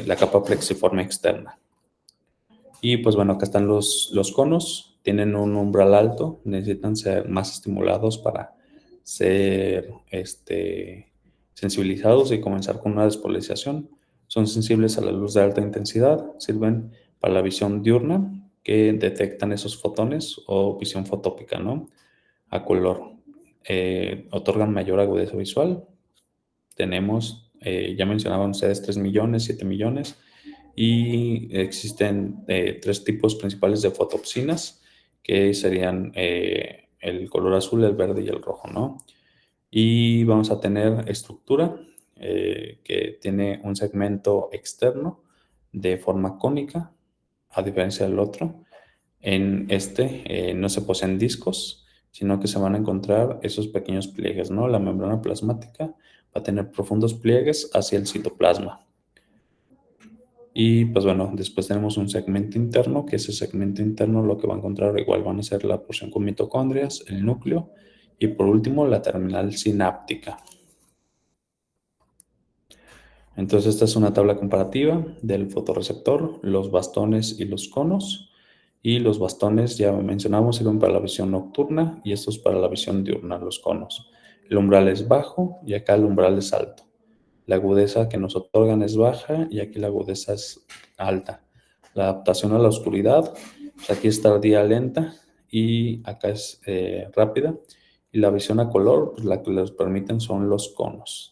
la capa plexiforme externa. Y pues bueno, acá están los conos, tienen un umbral alto, necesitan ser más estimulados para ser sensibilizados y comenzar con una despolarización. Son sensibles a la luz de alta intensidad, sirven para la visión diurna, que detectan esos fotones, o visión fotópica, ¿no? A color. Otorgan mayor agudeza visual. Tenemos, ya mencionaban ustedes, 3 millones, 7 millones, y existen 3 tipos principales de fotopsinas, que serían el color azul, el verde y el rojo, ¿no? Y vamos a tener estructura, que tiene un segmento externo de forma cónica, a diferencia del otro. En no se poseen discos, sino que se van a encontrar esos pequeños pliegues, ¿no? La membrana plasmática va a tener profundos pliegues hacia el citoplasma. Y pues bueno, después tenemos un segmento interno, que ese segmento interno lo que va a encontrar igual van a ser la porción con mitocondrias, el núcleo, y por último la terminal sináptica. Entonces esta es una tabla comparativa del fotorreceptor, los bastones y los conos. Y los bastones, ya mencionamos, sirven para la visión nocturna y estos para la visión diurna, los conos. El umbral es bajo y acá el umbral es alto. La agudeza que nos otorgan es baja y aquí la agudeza es alta. La adaptación a la oscuridad, pues aquí está tardía lenta y acá es rápida. Y la visión a color, pues la que les permiten son los conos.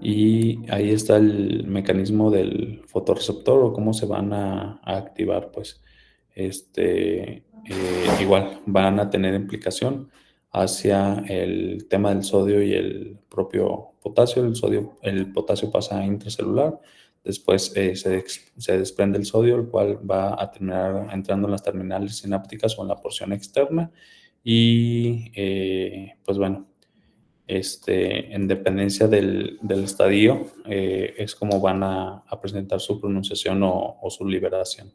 Y ahí está el mecanismo del fotorreceptor, o cómo se van a activar, pues. Igual van a tener implicación hacia el tema del sodio y el propio potasio. El potasio pasa a intracelular, después se desprende el sodio, el cual va a terminar entrando en las terminales sinápticas o en la porción externa. Y pues bueno, en dependencia del estadio, es como van a presentar su pronunciación o su liberación.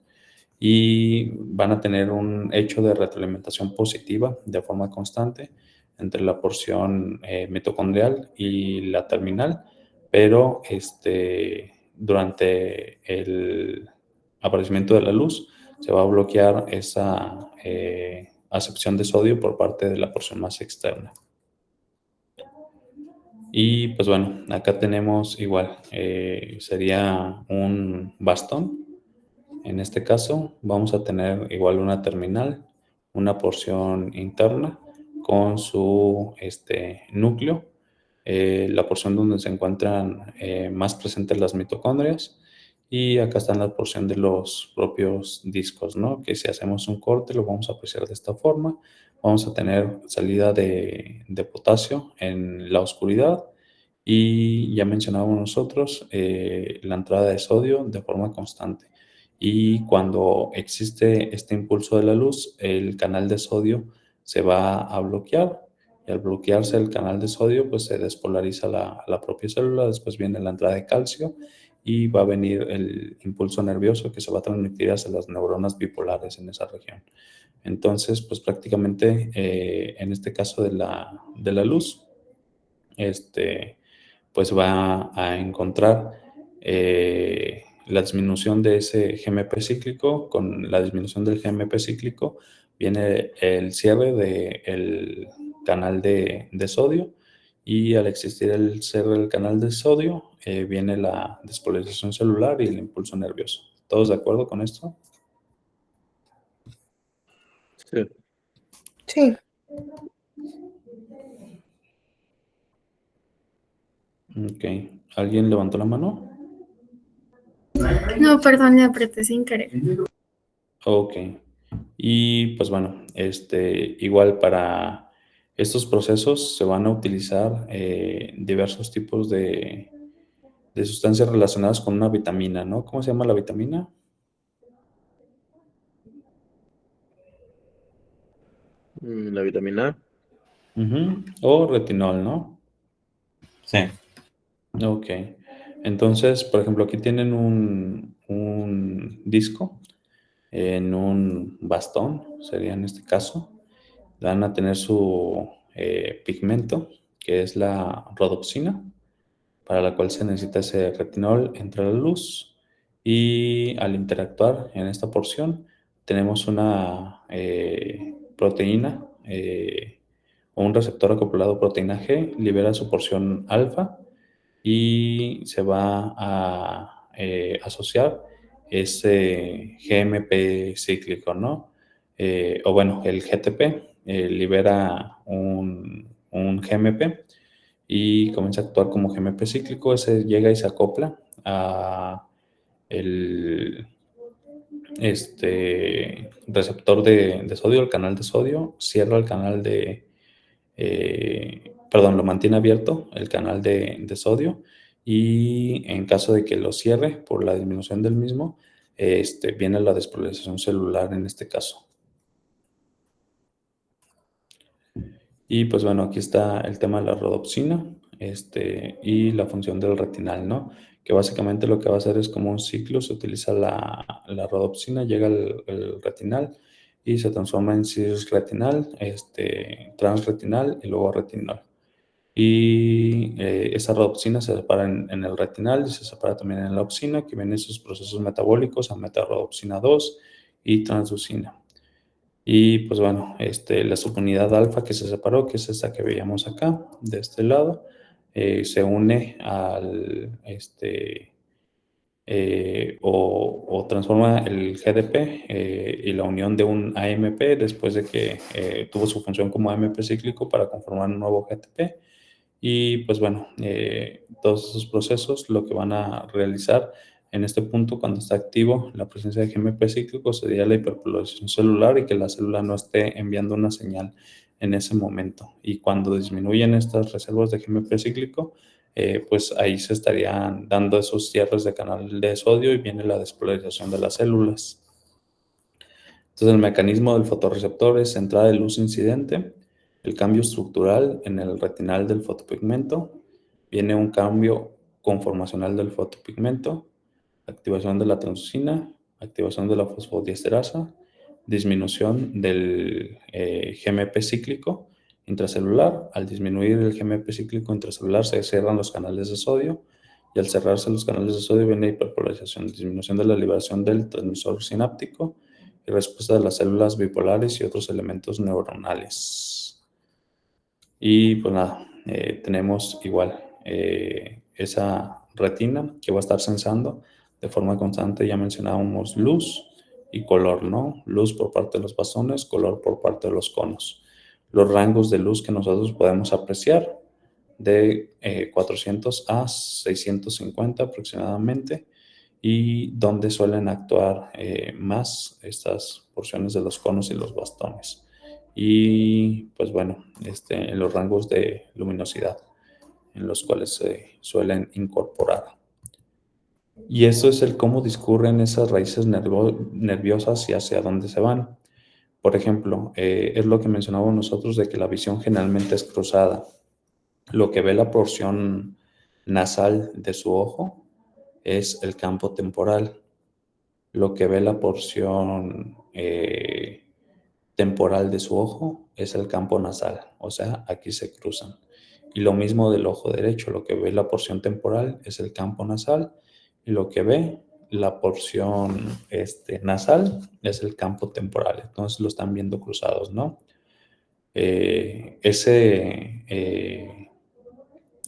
Y van a tener un hecho de retroalimentación positiva de forma constante entre la porción mitocondrial y la terminal, pero durante el aparecimiento de la luz se va a bloquear esa acepción de sodio por parte de la porción más externa. Y pues bueno, acá tenemos igual, sería un bastón. En este caso vamos a tener igual una terminal, una porción interna con su núcleo, la porción donde se encuentran más presentes las mitocondrias, y acá está la porción de los propios discos, ¿no? Que si hacemos un corte lo vamos a apreciar de esta forma. Vamos a tener salida de potasio en la oscuridad, y ya mencionábamos nosotros la entrada de sodio de forma constante. Y cuando existe este impulso de la luz, el canal de sodio se va a bloquear, y al bloquearse el canal de sodio, pues se despolariza la propia célula. Después viene la entrada de calcio y va a venir el impulso nervioso que se va a transmitir hacia las neuronas bipolares en esa región. Entonces, pues prácticamente en este caso de la luz, pues va a encontrar la disminución de ese GMP cíclico. Con la disminución del GMP cíclico viene el cierre del canal de sodio, y al existir el cierre del canal de sodio, viene la despolarización celular y el impulso nervioso. ¿Todos de acuerdo con esto? Sí. Sí. Ok. ¿Alguien levantó la mano? No, perdón, le apreté sin querer. Ok. Y pues bueno, igual para estos procesos se van a utilizar diversos tipos de sustancias relacionadas con una vitamina, ¿no? ¿Cómo se llama la vitamina? La vitamina A. Ujú. O retinol, ¿no? Sí. Ok. Entonces, por ejemplo, aquí tienen un disco en un bastón, sería en este caso. Van a tener su pigmento, que es la rodoxina, para la cual se necesita ese retinol entre la luz. Y al interactuar en esta porción, tenemos una proteína o un receptor acoplado proteína G, libera su porción alfa y se va a asociar ese GMP cíclico, ¿no? O bueno, el GTP libera un GMP y comienza a actuar como GMP cíclico. Ese llega y se acopla a el receptor de sodio, el canal de sodio, cierra el canal perdón, lo mantiene abierto el canal de sodio y en caso de que lo cierre por la disminución del mismo, viene la despolarización celular en este caso. Y pues bueno, aquí está el tema de la rodopsina y la función del retinal, ¿no? Que básicamente lo que va a hacer es como un ciclo, se utiliza la rodopsina, llega el retinal y se transforma en cisretinal, transretinal y luego retinol. Y esa rodopsina se separa en el retinal y se separa también en la opsina, que vienen sus procesos metabólicos a metarrodopsina 2 y transducina. Y pues bueno, la subunidad alfa que se separó, que es esta que veíamos acá, de este lado, se une al, o transforma el GDP y la unión de un AMP después de que tuvo su función como AMP cíclico para conformar un nuevo GTP. Y pues bueno, todos esos procesos lo que van a realizar en este punto, cuando está activo la presencia de GMP cíclico, sería la hiperpolarización celular y que la célula no esté enviando una señal en ese momento. Y cuando disminuyen estas reservas de GMP cíclico, pues ahí se estarían dando esos cierres de canal de sodio y viene la despolarización de las células. Entonces, el mecanismo del fotorreceptor es entrada de luz incidente, el cambio estructural en el retinal del fotopigmento, viene un cambio conformacional del fotopigmento, activación de la transducina, activación de la fosfodiesterasa, disminución del GMP cíclico intracelular. Al disminuir el GMP cíclico intracelular se cierran los canales de sodio y al cerrarse los canales de sodio viene hiperpolarización, disminución de la liberación del transmisor sináptico y respuesta de las células bipolares y otros elementos neuronales. Y pues nada, tenemos igual esa retina que va a estar sensando de forma constante. Ya mencionábamos luz y color, ¿no? Luz por parte de los bastones, color por parte de los conos. Los rangos de luz que nosotros podemos apreciar de 400 a 650 aproximadamente, y donde suelen actuar más estas porciones de los conos y los bastones. Y pues bueno, en los rangos de luminosidad en los cuales se suelen incorporar. Y eso es el cómo discurren esas raíces nerviosas y hacia dónde se van. Por ejemplo, es lo que mencionábamos nosotros de que la visión generalmente es cruzada. Lo que ve la porción nasal de su ojo es el campo temporal. Lo que ve la porción temporal de su ojo es el campo nasal, o sea, aquí se cruzan. Y lo mismo del ojo derecho, lo que ve la porción temporal es el campo nasal y lo que ve la porción nasal es el campo temporal. Entonces lo están viendo cruzados, ¿no?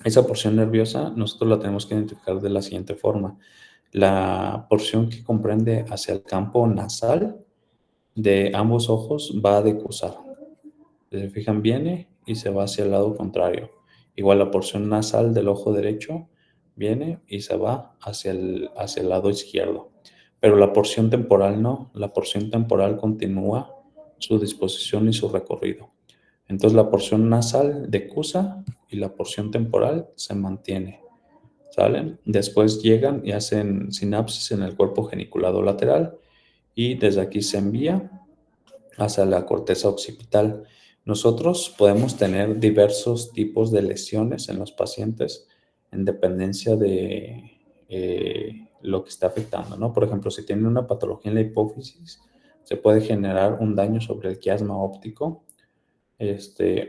Esa porción nerviosa nosotros la tenemos que identificar de la siguiente forma. La porción que comprende hacia el campo nasal de ambos ojos va a decusar. Si se fijan, viene y se va hacia el lado contrario. Igual la porción nasal del ojo derecho viene y se va hacia el lado izquierdo. Pero la porción temporal no. La porción temporal continúa su disposición y su recorrido. Entonces la porción nasal decusa y la porción temporal se mantiene. ¿Sale? Después llegan y hacen sinapsis en el cuerpo geniculado lateral y desde aquí se envía hacia la corteza occipital. Nosotros podemos tener diversos tipos de lesiones en los pacientes en dependencia de lo que está afectando, ¿no? Por ejemplo, si tienen una patología en la hipófisis, se puede generar un daño sobre el quiasma óptico,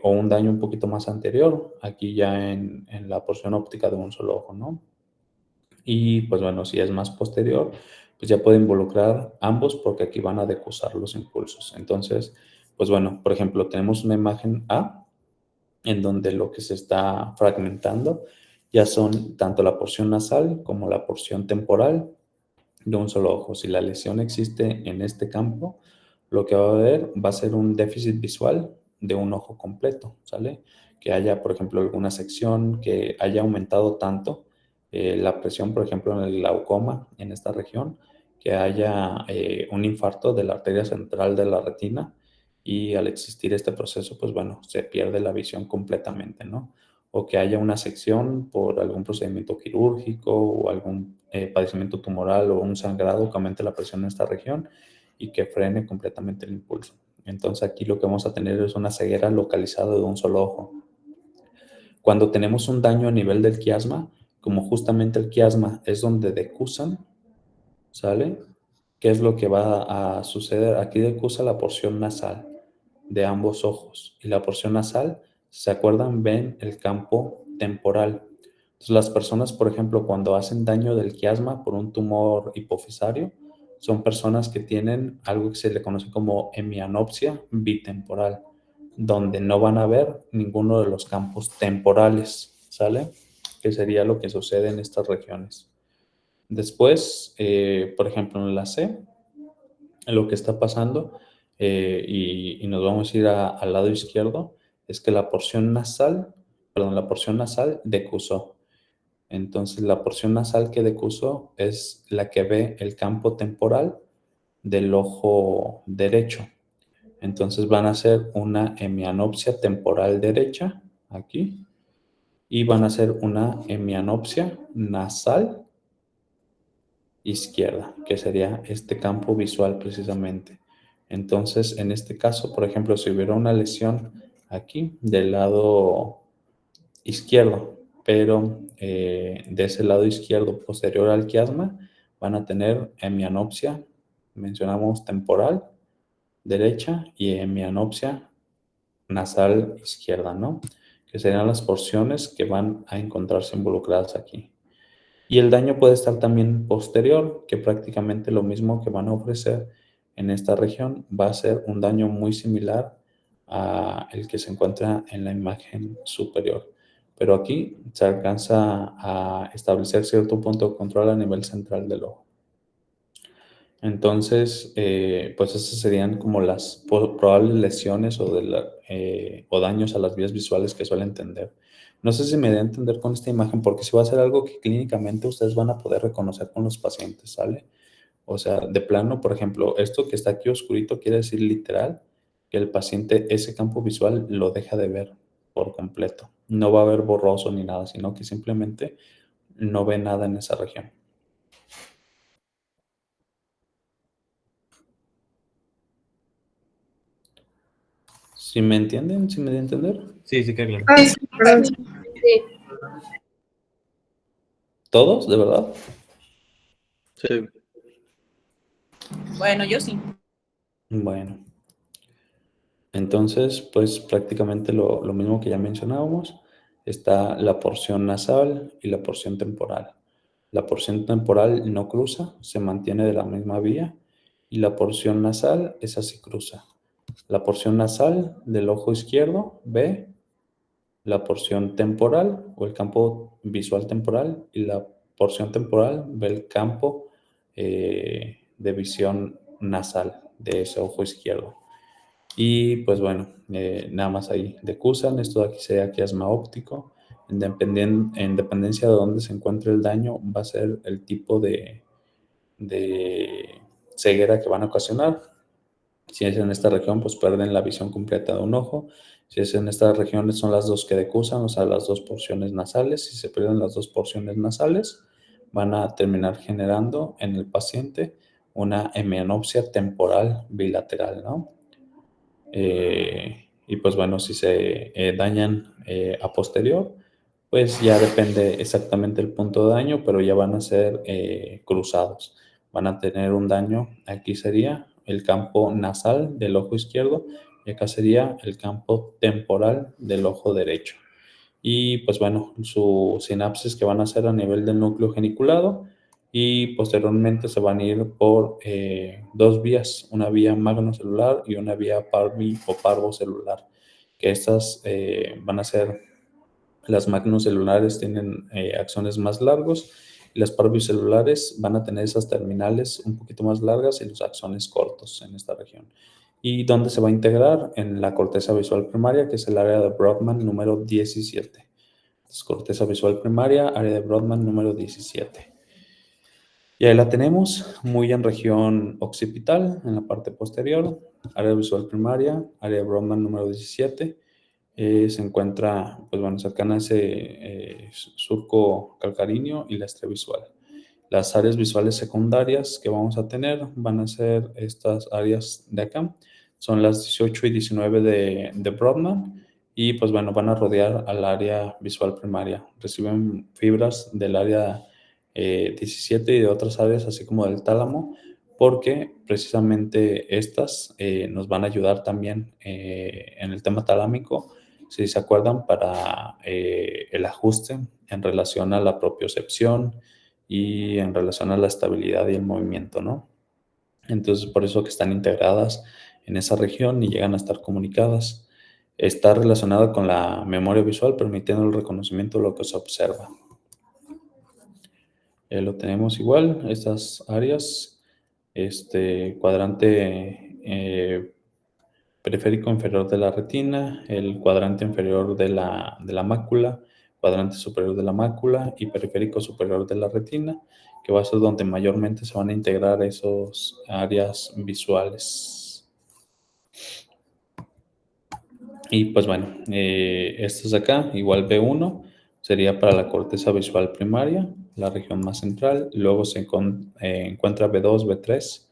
o un daño un poquito más anterior, aquí ya en la porción óptica de un solo ojo, ¿no? Y pues bueno, si es más posterior, pues ya puede involucrar ambos porque aquí van a decusar los impulsos. Entonces, pues bueno, por ejemplo, tenemos una imagen A en donde lo que se está fragmentando ya son tanto la porción nasal como la porción temporal de un solo ojo. Si la lesión existe en este campo, lo que va a haber va a ser un déficit visual de un ojo completo, ¿sale? Que haya, por ejemplo, alguna sección que haya aumentado tanto la presión, por ejemplo, en el glaucoma, en esta región, que haya un infarto de la arteria central de la retina y al existir este proceso, pues bueno, se pierde la visión completamente, ¿no? O que haya una sección por algún procedimiento quirúrgico o algún padecimiento tumoral o un sangrado que aumente la presión en esta región y que frene completamente el impulso. Entonces aquí lo que vamos a tener es una ceguera localizada de un solo ojo. Cuando tenemos un daño a nivel del quiasma, como justamente el quiasma es donde decusan, ¿sale? ¿Qué es lo que va a suceder? Aquí decusa la porción nasal de ambos ojos y la porción nasal, si se acuerdan, ven el campo temporal. Entonces, las personas, por ejemplo, cuando hacen daño del quiasma por un tumor hipofisario, son personas que tienen algo que se le conoce como hemianopsia bitemporal, donde no van a ver ninguno de los campos temporales, ¿sale? Que sería lo que sucede en estas regiones. Después, por ejemplo, en la C, lo que está pasando, y nos vamos a ir al lado izquierdo, es que la porción nasal decusó. Entonces, la porción nasal que decusó es la que ve el campo temporal del ojo derecho. Entonces, van a hacer una hemianopsia temporal derecha, aquí, y van a hacer una hemianopsia nasal izquierda, que sería este campo visual precisamente. Entonces, en este caso, por ejemplo, si hubiera una lesión aquí del lado izquierdo, pero de ese lado izquierdo posterior al quiasma, van a tener hemianopsia, mencionamos temporal derecha y hemianopsia nasal izquierda, ¿no? Que serían las porciones que van a encontrarse involucradas aquí. Y el daño puede estar también posterior, que prácticamente lo mismo que van a ofrecer en esta región va a ser un daño muy similar a el que se encuentra en la imagen superior. Pero aquí se alcanza a establecer cierto punto de control a nivel central del ojo. Entonces, pues esas serían como las probables lesiones o daños a las vías visuales que suelen tener. No sé si me da a entender con esta imagen, porque si va a ser algo que clínicamente ustedes van a poder reconocer con los pacientes, ¿sale? O sea, de plano, por ejemplo, esto que está aquí oscurito quiere decir literal que el paciente ese campo visual lo deja de ver por completo. No va a ver borroso ni nada, sino que simplemente no ve nada en esa región. ¿Sí me entienden? ¿Sí me da a entender? Sí, sí, queda claro. Ay, sí, perdón. Sí. ¿Todos? ¿De verdad? Sí. Bueno, yo sí. Bueno. Entonces, pues prácticamente lo mismo que ya mencionábamos, está la porción nasal y la porción temporal. La porción temporal no cruza, se mantiene de la misma vía, y la porción nasal, esa sí cruza. La porción nasal del ojo izquierdo ve la porción temporal o el campo visual temporal, y la porción temporal ve el campo de visión nasal de ese ojo izquierdo. Y pues bueno, nada más ahí decusan. Esto de aquí sería quiasma óptico. En dependencia de dónde se encuentre el daño, va a ser el tipo de ceguera que van a ocasionar. Si es en esta región, pues pierden la visión completa de un ojo. Si es en estas regiones, son las dos que decusan, o sea, las dos porciones nasales. Si se pierden las dos porciones nasales, van a terminar generando en el paciente una hemianopsia temporal bilateral, ¿no? Y pues bueno, si se dañan a posterior, pues ya depende exactamente el punto de daño, pero ya van a ser cruzados. Van a tener un daño, aquí sería el campo nasal del ojo izquierdo y acá sería el campo temporal del ojo derecho. Y pues bueno, su sinapsis que van a hacer a nivel del núcleo geniculado, y posteriormente se van a ir por dos vías, una vía magnocelular y una vía parvi o parvocelular, que estas van a ser, las magnocelulares tienen axones más largos y las parvocelulares van a tener esas terminales un poquito más largas y los axones cortos en esta región. ¿Y dónde se va a integrar? En la corteza visual primaria, que es el área de Brodmann número 17. Entonces, corteza visual primaria, área de Brodmann número 17. Y ahí la tenemos, muy en región occipital, en la parte posterior, área visual primaria, área de Brodmann número 17. Se encuentra, pues bueno, cercana a ese surco calcáreo y la estría visual. Las áreas visuales secundarias que vamos a tener van a ser estas áreas de acá, son las 18 y 19 de Brodmann, y pues bueno, van a rodear al área visual primaria. Reciben fibras del área 17 y de otras áreas, así como del tálamo, porque precisamente estas nos van a ayudar también en el tema talámico, si se acuerdan, para el ajuste en relación a la propiocepción y en relación a la estabilidad y el movimiento, ¿no? Entonces, por eso que están integradas en esa región y llegan a estar comunicadas. Está relacionada con la memoria visual, permitiendo el reconocimiento de lo que se observa. Lo tenemos igual, estas áreas, cuadrante periférico inferior de la retina, el cuadrante inferior de la mácula, cuadrante superior de la mácula y periférico superior de la retina, que va a ser donde mayormente se van a integrar esos áreas visuales. Y pues bueno, estos de acá, igual B1, sería para la corteza visual primaria, la región más central. Luego se encuentra B2, B3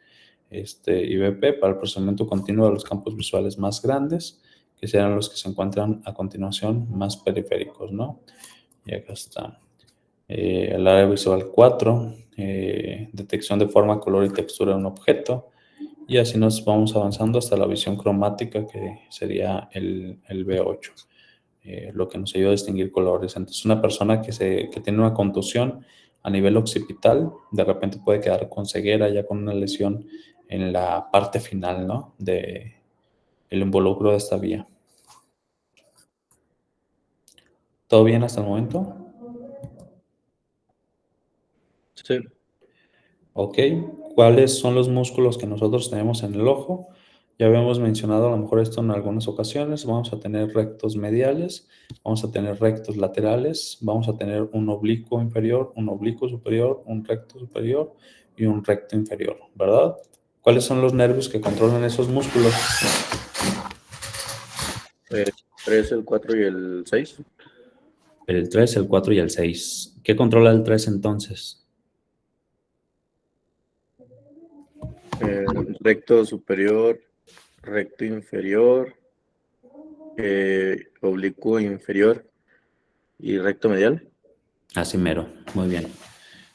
y BP para el procesamiento continuo de los campos visuales más grandes, que serán los que se encuentran a continuación más periféricos, ¿no? Y acá está. El área visual 4, detección de forma, color y textura de un objeto. Y así nos vamos avanzando hasta la visión cromática, que sería el B8, lo que nos ayuda a distinguir colores. Entonces, una persona que tiene una contusión a nivel occipital, de repente puede quedar con ceguera, ya con una lesión en la parte final, ¿no?, del involucro de esta vía. ¿Todo bien hasta el momento? Sí. Ok, ¿cuáles son los músculos que nosotros tenemos en el ojo? Ya habíamos mencionado a lo mejor esto en algunas ocasiones. Vamos a tener rectos mediales, vamos a tener rectos laterales, vamos a tener un oblicuo inferior, un oblicuo superior, un recto superior y un recto inferior, ¿verdad? ¿Cuáles son los nervios que controlan esos músculos? El 3, el 4 y el 6. El 3, el 4 y el 6. ¿Qué controla el 3 entonces? Recto superior, recto inferior, oblicuo inferior y recto medial. Así mero, muy bien.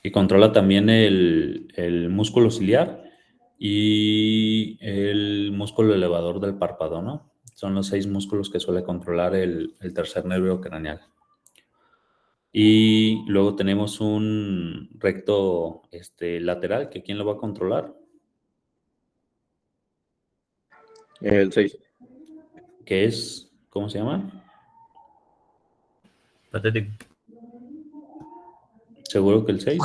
Y controla también el músculo ciliar y el músculo elevador del párpado, ¿no? Son los 6 músculos que suele controlar el tercer nervio craneal. Y luego tenemos un recto lateral, que ¿quién lo va a controlar? El 6. ¿Qué es? ¿Cómo se llama? Patético. ¿Seguro que el 6?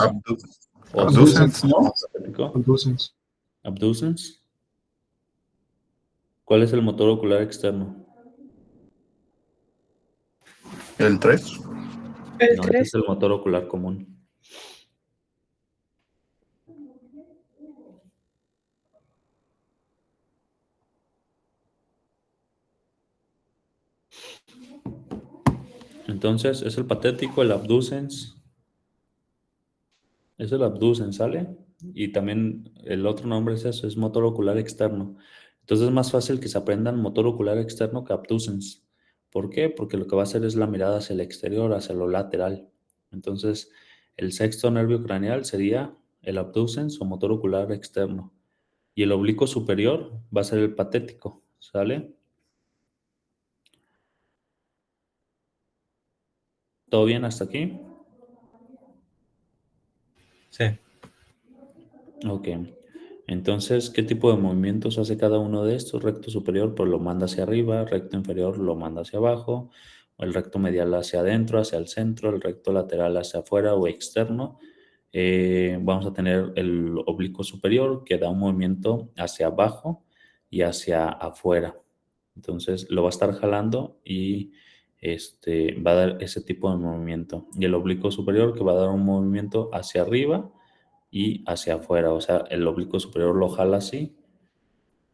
Abducens, ¿no? Patético. Abducens. Abducens. ¿Cuál es el motor ocular externo? El 3. El No, ese 3. es el motor ocular común. Entonces, es el patético, el abducens. Es el abducens, ¿sale? Y también el otro nombre es eso, es motor ocular externo. Entonces es más fácil que se aprendan motor ocular externo que abducens. ¿Por qué? Porque lo que va a hacer es la mirada hacia el exterior, hacia lo lateral. Entonces, el sexto nervio craneal sería el abducens o motor ocular externo. Y el oblicuo superior va a ser el patético, ¿sale? ¿Todo bien hasta aquí? Sí. Ok. Entonces, ¿qué tipo de movimientos hace cada uno de estos? Recto superior, pues lo manda hacia arriba, recto inferior lo manda hacia abajo, el recto medial hacia adentro, hacia el centro, el recto lateral hacia afuera o externo. Vamos a tener el oblicuo superior que da un movimiento hacia abajo y hacia afuera. Entonces lo va a estar jalando y va a dar ese tipo de movimiento. Y el oblicuo superior que va a dar un movimiento hacia arriba y hacia afuera. O sea, el oblicuo superior lo jala así,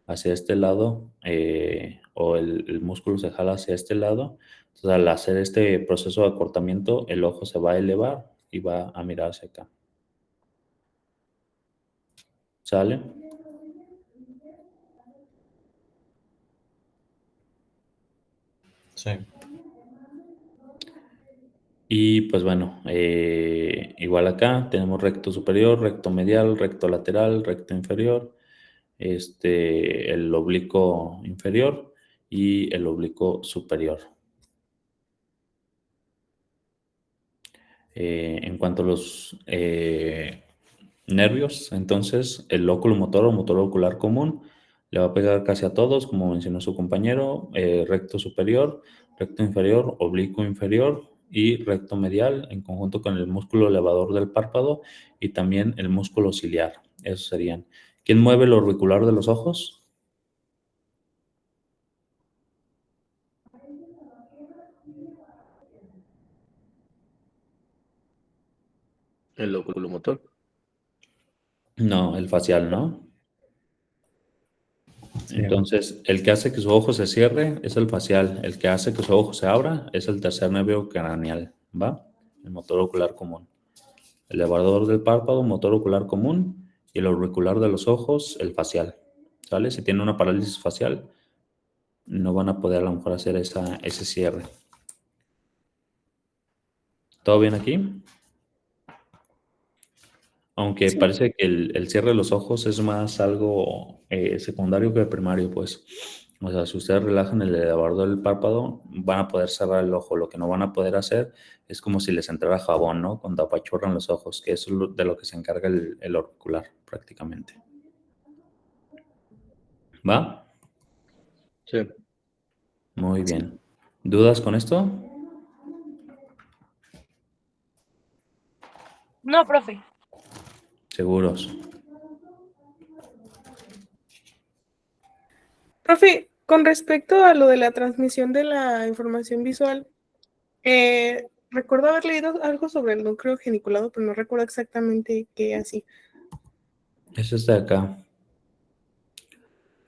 hacia este lado, o el músculo se jala hacia este lado. Entonces, al hacer este proceso de acortamiento, el ojo se va a elevar y va a mirar hacia acá. ¿Sale? Sí. Y pues bueno, igual acá tenemos recto superior, recto medial, recto lateral, recto inferior, el oblicuo inferior y el oblicuo superior. En cuanto a los nervios, entonces el lóculo motor o motor ocular común le va a pegar casi a todos, como mencionó su compañero, recto superior, recto inferior, oblicuo inferior y recto medial en conjunto con el músculo elevador del párpado y también el músculo ciliar. Esos serían. ¿Quién mueve el orbicular de los ojos? El oculomotor. No, el facial, ¿no? Sí. Entonces, el que hace que su ojo se cierre es el facial. El que hace que su ojo se abra es el tercer nervio craneal, ¿va? El motor ocular común. El elevador del párpado, motor ocular común. Y el auricular de los ojos, el facial. ¿Sale? Si tiene una parálisis facial, no van a poder a lo mejor hacer ese cierre. ¿Todo bien aquí? Aunque Sí. parece que el cierre de los ojos es más algo secundario que primario, pues. O sea, si ustedes relajan el elevador del párpado, van a poder cerrar el ojo. Lo que no van a poder hacer es como si les entrara jabón, ¿no? Cuando apachurran los ojos, que eso es de lo que se encarga el auricular, prácticamente. ¿Va? Sí. Muy bien. ¿Dudas con esto? No, profe. Seguros. Profe, con respecto a lo de la transmisión de la información visual, recuerdo haber leído algo sobre el núcleo geniculado, pero no recuerdo exactamente qué así. Es este de acá.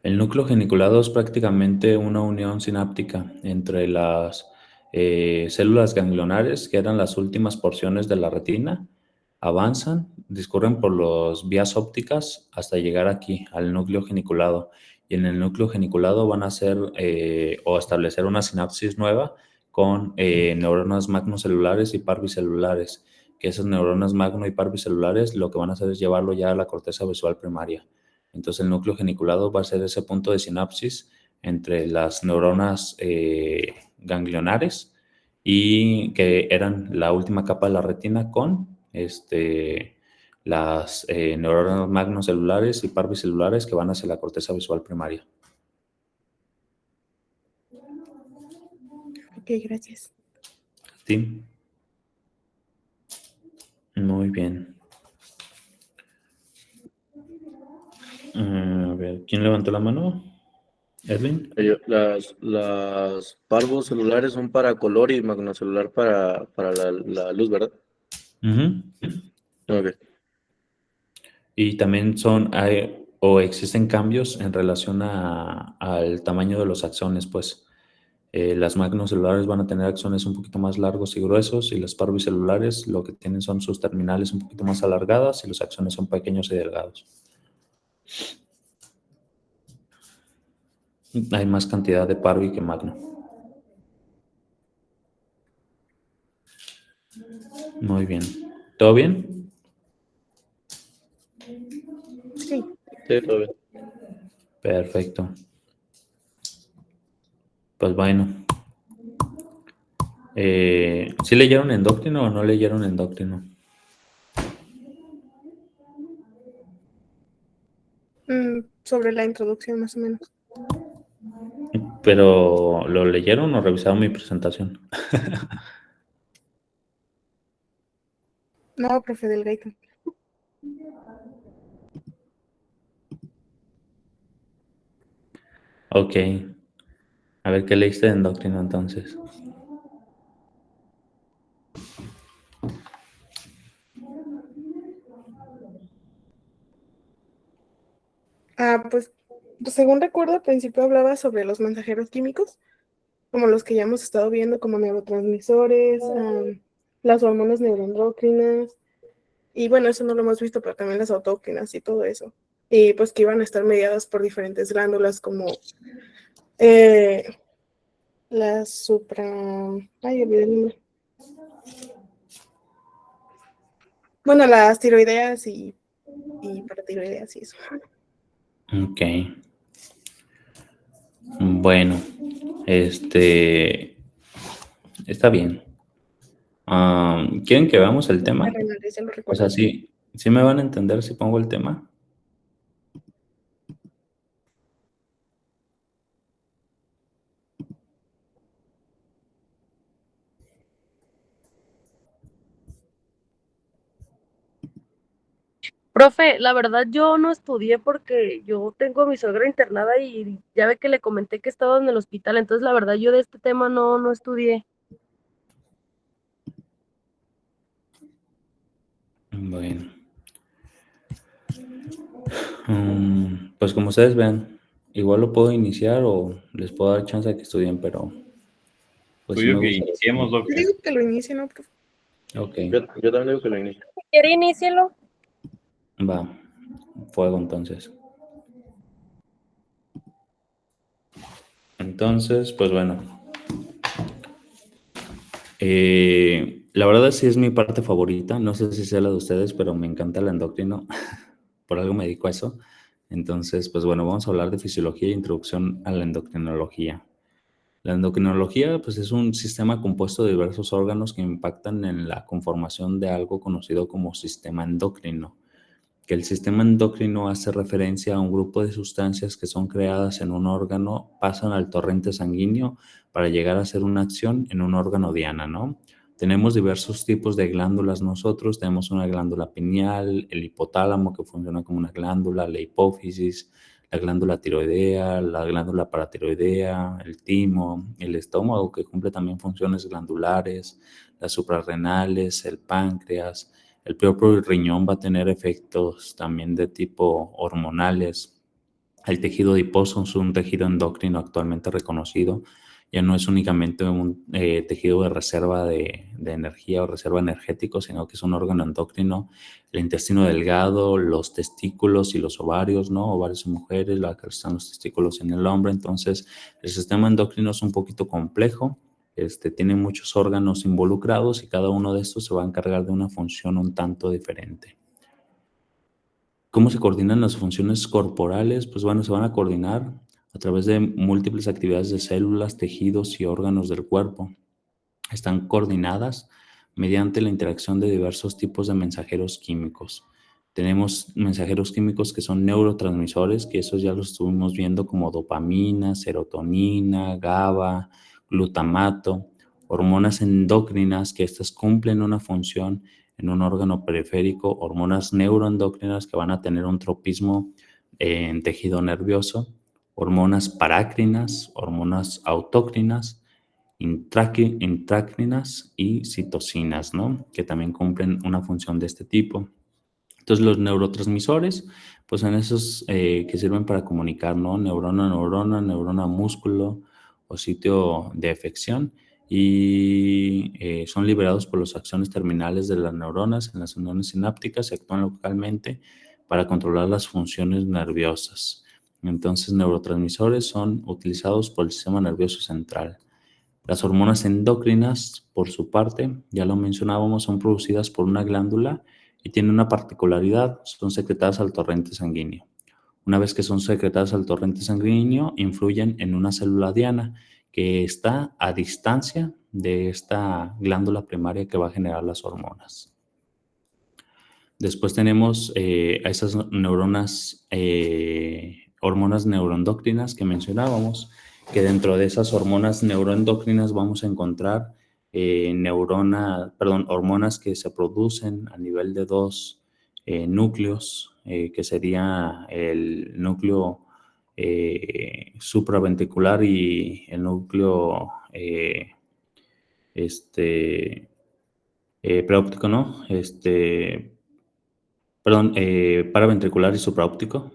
El núcleo geniculado es prácticamente una unión sináptica entre las células ganglionares, que eran las últimas porciones de la retina, avanzan, discurren por las vías ópticas hasta llegar aquí, al núcleo geniculado. Y en el núcleo geniculado van a hacer o establecer una sinapsis nueva con neuronas magnocelulares y parvicelulares, que esas neuronas magno y parvicelulares lo que van a hacer es llevarlo ya a la corteza visual primaria. Entonces el núcleo geniculado va a ser ese punto de sinapsis entre las neuronas ganglionares y que eran la última capa de la retina con las neuronas magnocelulares y parvicelulares que van hacia la corteza visual primaria. Ok, gracias. ¿Sí? bien. A ver, ¿quién levantó la mano? ¿Erwin? Las parvocelulares son para color y magnocelular para la luz, ¿verdad? Ujú. Ok. Y también existen cambios en relación al tamaño de los axones, pues. Las magnocelulares van a tener axones un poquito más largos y gruesos y las parvocelulares lo que tienen son sus terminales un poquito más alargadas y los axones son pequeños y delgados. Hay más cantidad de parvi que magno. Muy bien. ¿Todo bien? Sí. Sí, todo bien. Perfecto. Pues bueno. ¿Sí leyeron Endócrino o no leyeron Endócrino? Sobre la introducción, más o menos. ¿Pero lo leyeron o revisaron mi presentación? No, profe del Gaito. Ok. A ver, ¿qué leíste de Endócrino entonces? Pues según recuerdo, al principio hablaba sobre los mensajeros químicos, como los que ya hemos estado viendo, como neurotransmisores, las hormonas neuroendocrinas, y bueno, eso no lo hemos visto, pero también las autócrinas y todo eso. Y pues que iban a estar mediadas por diferentes glándulas como las Ay, olvidé el nombre. Bueno, las tiroideas y paratiroideas y eso. Ok. Bueno, está bien. ¿Quieren que veamos el tema? Renales, ya lo O recuerdo. sea, ¿sí me van a entender si pongo el tema? Profe, la verdad yo no estudié porque yo tengo a mi suegra internada y ya ve que le comenté que estaba en el hospital, entonces la verdad yo de este tema no estudié. Bueno. Pues como ustedes vean, igual lo puedo iniciar o les puedo dar chance de que estudien, pero pues sí Tuyo me que gusta. iniciemos lo Yo que... digo que lo inicie, ¿no, profe? Ok, Yo también digo que lo inicio. Si quiere, inícielo. va. Fuego entonces. Entonces, pues bueno. La verdad sí es mi parte favorita. No sé si sea la de ustedes, pero me encanta el endocrino. Por algo me dedico a eso. Entonces, pues bueno, vamos a hablar de fisiología e introducción a la endocrinología. La endocrinología, pues es un sistema compuesto de diversos órganos que impactan en la conformación de algo conocido como sistema endocrino. Que el sistema endocrino hace referencia a un grupo de sustancias que son creadas en un órgano, pasan al torrente sanguíneo para llegar a hacer una acción en un órgano diana, ¿no? Tenemos diversos tipos de glándulas nosotros, tenemos una glándula pineal, el hipotálamo que funciona como una glándula, la hipófisis, la glándula tiroidea, la glándula paratiroidea, el timo, el estómago que cumple también funciones glandulares, las suprarrenales, el páncreas. El propio riñón va a tener efectos también de tipo hormonales. El tejido adiposo es un tejido endocrino actualmente reconocido. Ya no es únicamente un tejido de reserva de energía o reserva energético, sino que es un órgano endocrino. El intestino delgado, los testículos y los ovarios, ¿no? Ovarios en mujeres, la que están los testículos en el hombre. Entonces, el sistema endocrino es un poquito complejo. Tiene muchos órganos involucrados y cada uno de estos se va a encargar de una función un tanto diferente. ¿Cómo se coordinan las funciones corporales? Pues bueno, se van a coordinar a través de múltiples actividades de células, tejidos y órganos del cuerpo. Están coordinadas mediante la interacción de diversos tipos de mensajeros químicos. Tenemos mensajeros químicos que son neurotransmisores, que esos ya los estuvimos viendo como dopamina, serotonina, GABA, glutamato. hormonas endócrinas, que estas cumplen una función en un órgano periférico, hormonas neuroendocrinas que van a tener un tropismo en tejido nervioso, hormonas parácrinas, hormonas autócrinas, intrácrinas y citocinas, ¿no? Que también cumplen una función de este tipo. Entonces, los neurotransmisores, pues son esos que sirven para comunicar, ¿no? Neurona a neurona, neurona a músculo o sitio de efección, y son liberados por las acciones terminales de las neuronas en las neuronas sinápticas y actúan localmente para controlar las funciones nerviosas. Entonces, neurotransmisores son utilizados por el sistema nervioso central. Las hormonas endócrinas, por su parte, ya lo mencionábamos, son producidas por una glándula y tienen una particularidad: son secretadas al torrente sanguíneo. Una vez que son secretadas al torrente sanguíneo, influyen en una célula diana que está a distancia de esta glándula primaria que va a generar las hormonas. Después tenemos a esas neuronas, hormonas neuroendocrinas que mencionábamos, que dentro de esas hormonas neuroendocrinas vamos a encontrar hormonas que se producen a nivel de dos núcleos, que sería el núcleo supraventricular y el núcleo preóptico, ¿no? Paraventricular y supraóptico.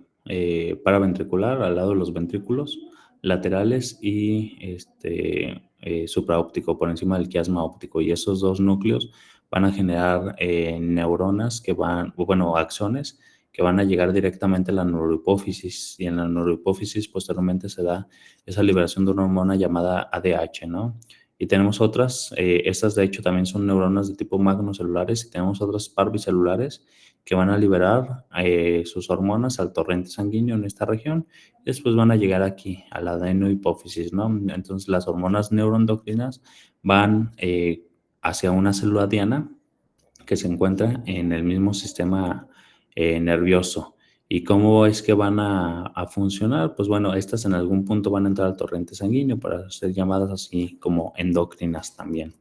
Paraventricular al lado de los ventrículos laterales y supraóptico por encima del quiasma óptico, y esos dos núcleos van a generar neuronas axones que van a llegar directamente a la neurohipófisis, y en la neurohipófisis posteriormente se da esa liberación de una hormona llamada ADH, ¿no? Y tenemos otras, estas de hecho también son neuronas de tipo magnocelulares, y tenemos otras parvicelulares que van a liberar sus hormonas al torrente sanguíneo en esta región, y después van a llegar aquí a la adenohipófisis, ¿no? Entonces las hormonas neuroendocrinas van hacia una célula diana que se encuentra en el mismo sistema nervioso. ¿Y cómo es que van a funcionar? Pues bueno, estas en algún punto van a entrar al torrente sanguíneo para ser llamadas así como endócrinas también.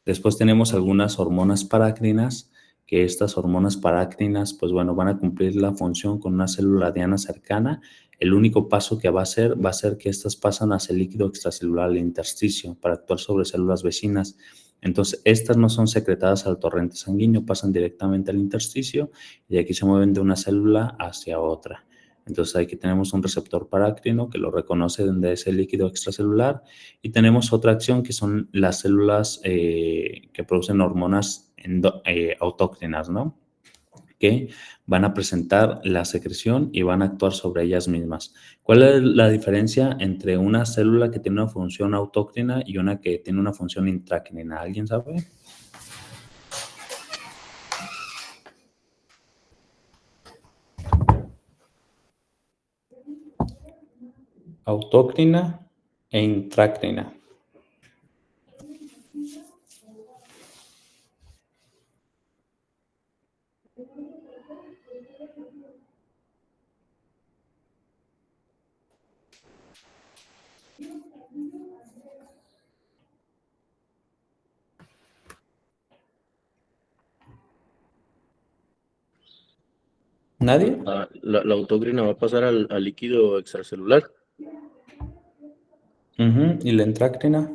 Después tenemos algunas hormonas parácrinas, que estas hormonas parácrinas, pues bueno, van a cumplir la función con una célula diana cercana. El único paso que va a ser que estas pasan hacia el líquido extracelular, el intersticio, para actuar sobre células vecinas. Entonces, estas no son secretadas al torrente sanguíneo, pasan directamente al intersticio y de aquí se mueven de una célula hacia otra. Entonces, aquí tenemos un receptor parácrino que lo reconoce desde ese líquido extracelular, y tenemos otra acción que son las células que producen hormonas autócrinas, ¿no? Que van a presentar la secreción y van a actuar sobre ellas mismas. ¿Cuál es la diferencia entre una célula que tiene una función autócrina y una que tiene una función intrácrina? ¿Alguien sabe? Autócrina e intrácrina. ¿Nadie? La autócrina va a pasar al líquido extracelular. ¿Y la intrácrina?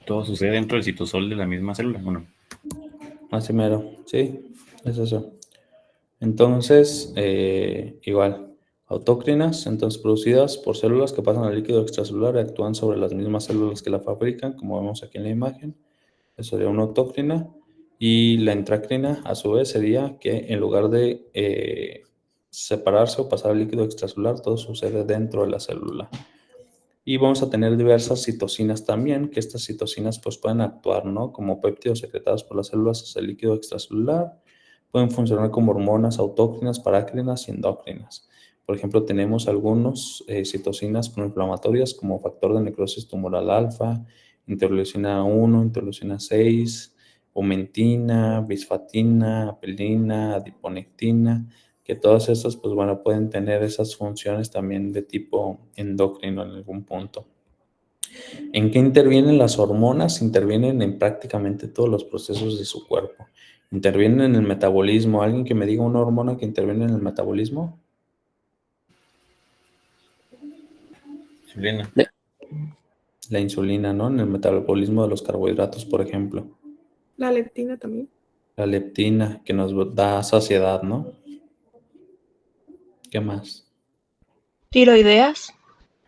Todo sucede dentro del citosol de la misma célula, bueno. Así mero, sí, es eso. Entonces, igual, autócrinas, entonces producidas por células que pasan al líquido extracelular y actúan sobre las mismas células que la fabrican, como vemos aquí en la imagen. Eso sería una autócrina. Y la intrácrina, a su vez, sería que en lugar de separarse o pasar al líquido extracelular, todo sucede dentro de la célula. Y vamos a tener diversas citocinas también, que estas citocinas pues pueden actuar, ¿no? Como péptidos secretados por las células hacia el líquido extracelular. Pueden funcionar como hormonas autócrinas, parácrinas y endócrinas. Por ejemplo, tenemos algunos citocinas proinflamatorias como factor de necrosis tumoral alfa, interleucina 1, interleucina 6, omentina, bisfatina, apelina, adiponectina, que todas estas, pues bueno, pueden tener esas funciones también de tipo endocrino en algún punto. ¿En qué intervienen las hormonas? Intervienen en prácticamente todos los procesos de su cuerpo. Intervienen en el metabolismo. ¿Alguien que me diga una hormona que interviene en el metabolismo? Insulina. La insulina, ¿no? En el metabolismo de los carbohidratos, por ejemplo. La leptina también. La leptina, que nos da saciedad, ¿no? ¿Qué más? Tiroideas.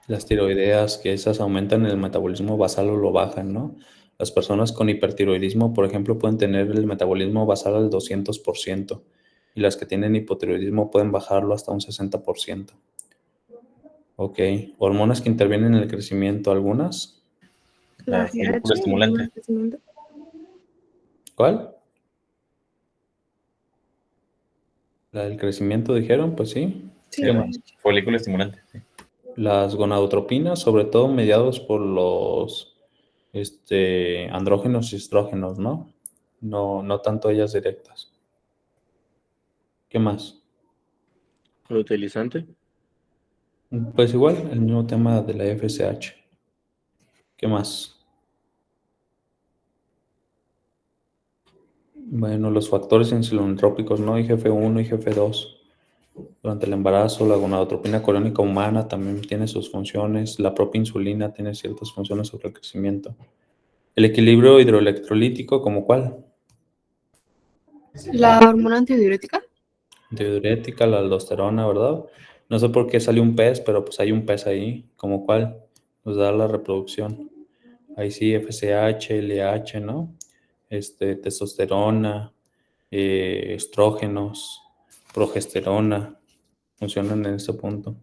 Las tiroideas, que esas aumentan el metabolismo basal o lo bajan, ¿no? Las personas con hipertiroidismo, por ejemplo, pueden tener el metabolismo basal al 200%, y las que tienen hipotiroidismo pueden bajarlo hasta un 60%. Ok, hormonas que intervienen en el crecimiento, ¿algunas? La La folículo GH, estimulante. el crecimiento. ¿Cuál? La del crecimiento, dijeron, pues sí. Sí, ¿Qué la más? Folículo estimulante. Sí. Las gonadotropinas, sobre todo mediados por los andrógenos y estrógenos, ¿no? No tanto ellas directas. ¿Qué más? ¿El utilizante? Pues igual, el mismo tema de la FSH. ¿Qué más? Bueno, los factores insulinotrópicos, ¿no? IGF-1, IGF-2. Durante el embarazo, la gonadotropina coriónica humana también tiene sus funciones. La propia insulina tiene ciertas funciones sobre el crecimiento. El equilibrio hidroelectrolítico, ¿como cuál? La hormona antidiurética. Antidiurética, la aldosterona, ¿verdad? No sé por qué salió un pez, pero pues hay un pez ahí. ¿Como cuál? Nos da la reproducción. Ahí sí, FSH, LH, ¿no? Testosterona, estrógenos, progesterona, funcionan en ese punto.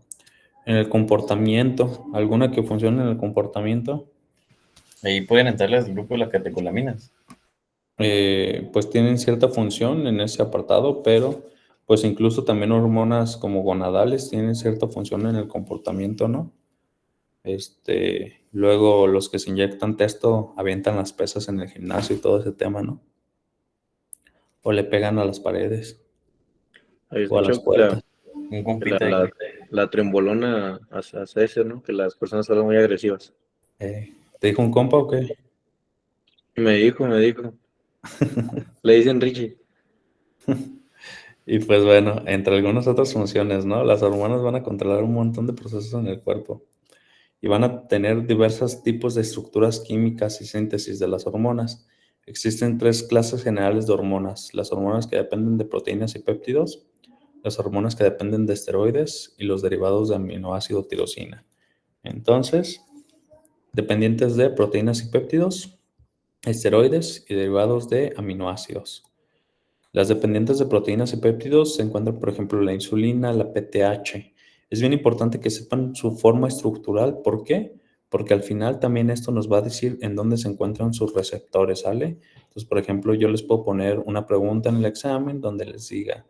En el comportamiento, ¿alguna que funcione en el comportamiento? Ahí pueden entrar las grupos de las catecolaminas. Pues tienen cierta función en ese apartado, pero pues incluso también hormonas como gonadales tienen cierta función en el comportamiento, ¿no? Luego los que se inyectan testo avientan las pesas en el gimnasio y todo ese tema, ¿no? O le pegan a las paredes Había o a las escuchado que puertas. Un compita la, de la trembolona hace eso, ¿no? Que las personas son muy agresivas. ¿Te dijo un compa o qué? Me dijo. Le dicen Richie. Y pues bueno, entre algunas otras funciones, ¿no? Las hormonas van a controlar un montón de procesos en el cuerpo y van a tener diversos tipos de estructuras químicas y síntesis de las hormonas. Existen 3 clases generales de hormonas: las hormonas que dependen de proteínas y péptidos, las hormonas que dependen de esteroides y los derivados de aminoácido tirosina. Entonces, dependientes de proteínas y péptidos, esteroides y derivados de aminoácidos. Las dependientes de proteínas y péptidos se encuentran, por ejemplo, la insulina, la PTH. Es bien importante que sepan su forma estructural. ¿Por qué? Porque al final también esto nos va a decir en dónde se encuentran sus receptores, ¿sale? Entonces, por ejemplo, yo les puedo poner una pregunta en el examen donde les diga,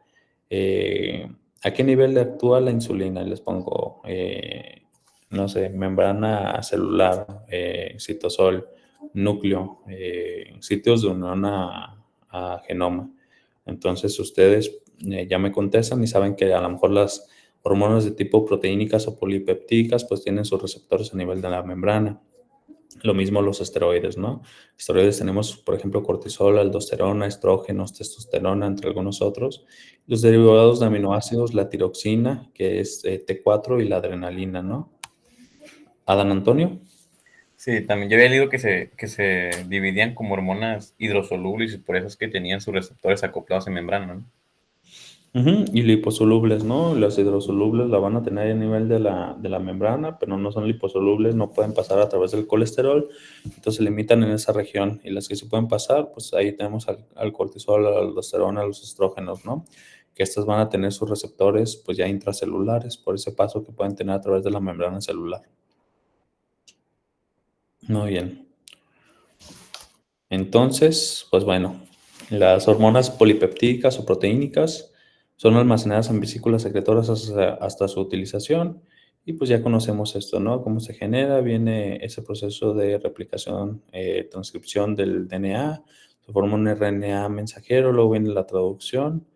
¿a qué nivel actúa la insulina? Y les pongo, no sé, membrana celular, citosol, núcleo, sitios de unión a genoma. Entonces ustedes ya me contestan y saben que a lo mejor las hormonas de tipo proteínicas o polipeptídicas pues tienen sus receptores a nivel de la membrana. Lo mismo los esteroides, ¿no? Esteroides tenemos, por ejemplo, cortisol, aldosterona, estrógenos, testosterona, entre algunos otros. Los derivados de aminoácidos, la tiroxina, que es T4, y la adrenalina, ¿no? Adán Antonio. Sí, también yo había leído que se dividían como hormonas hidrosolubles y por eso es que tenían sus receptores acoplados en membrana, ¿no? Y liposolubles, ¿no? Las hidrosolubles la van a tener a nivel de la membrana, pero no son liposolubles, no pueden pasar a través del colesterol, entonces se limitan en esa región. Y las que sí pueden pasar, pues ahí tenemos al cortisol, a la aldosterona, a los estrógenos, ¿no? Que estas van a tener sus receptores, pues ya intracelulares, por ese paso que pueden tener a través de la membrana celular. Muy bien. Entonces, pues bueno, las hormonas polipeptídicas o proteínicas son almacenadas en vesículas secretoras hasta su utilización, y pues ya conocemos esto, ¿no? Cómo se genera, viene ese proceso de replicación, transcripción del DNA, se forma un RNA mensajero, luego viene la traducción,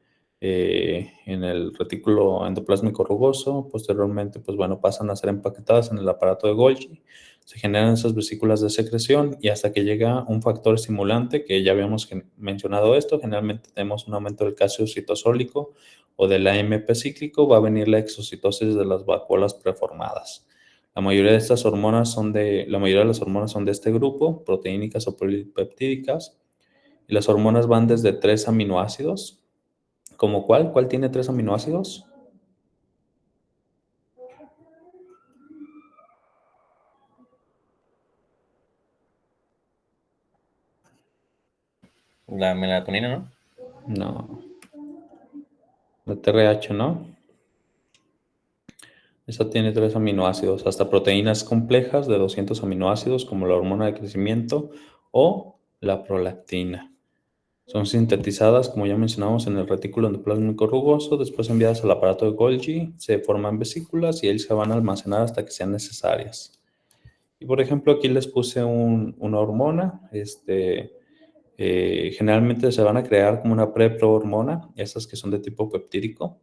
en el retículo endoplásmico rugoso. Posteriormente, pues bueno, pasan a ser empaquetadas en el aparato de Golgi. Se generan esas vesículas de secreción y hasta que llega un factor estimulante, que ya habíamos mencionado esto, generalmente tenemos un aumento del calcio citosólico o del AMP cíclico, va a venir la exocitosis de las vacuolas preformadas. La mayoría de las hormonas son de este grupo, proteínicas o polipeptídicas, y las hormonas van desde 3 aminoácidos. ¿Como cuál? ¿Cuál tiene 3 aminoácidos? La melatonina, ¿no? No. La TRH, ¿no? Esa tiene 3 aminoácidos, hasta proteínas complejas de 200 aminoácidos, como la hormona de crecimiento o la prolactina. Son sintetizadas, como ya mencionamos, en el retículo endoplásmico rugoso, después enviadas al aparato de Golgi, se forman vesículas y ahí se van a almacenar hasta que sean necesarias. Y por ejemplo, aquí les puse una hormona, generalmente se van a crear como una preprohormona, esas que son de tipo peptídico,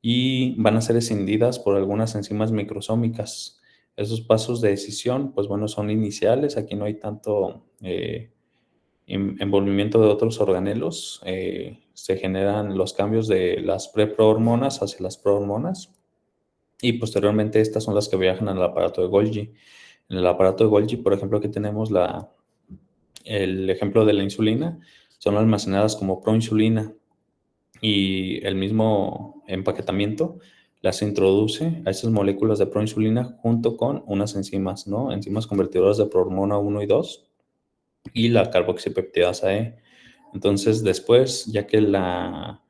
y van a ser escindidas por algunas enzimas microsómicas. Esos pasos de escisión, pues bueno, son iniciales, aquí no hay tanto envolvimiento de otros organelos, se generan los cambios de las preprohormonas hacia las prohormonas, y posteriormente estas son las que viajan al aparato de Golgi. En el aparato de Golgi, por ejemplo, aquí tenemos el ejemplo de la insulina, son almacenadas como proinsulina y el mismo empaquetamiento las introduce a esas moléculas de proinsulina junto con unas enzimas, ¿no? Enzimas convertidoras de prohormona 1 y 2 y la carboxipeptidasa E. Entonces, después, ya que la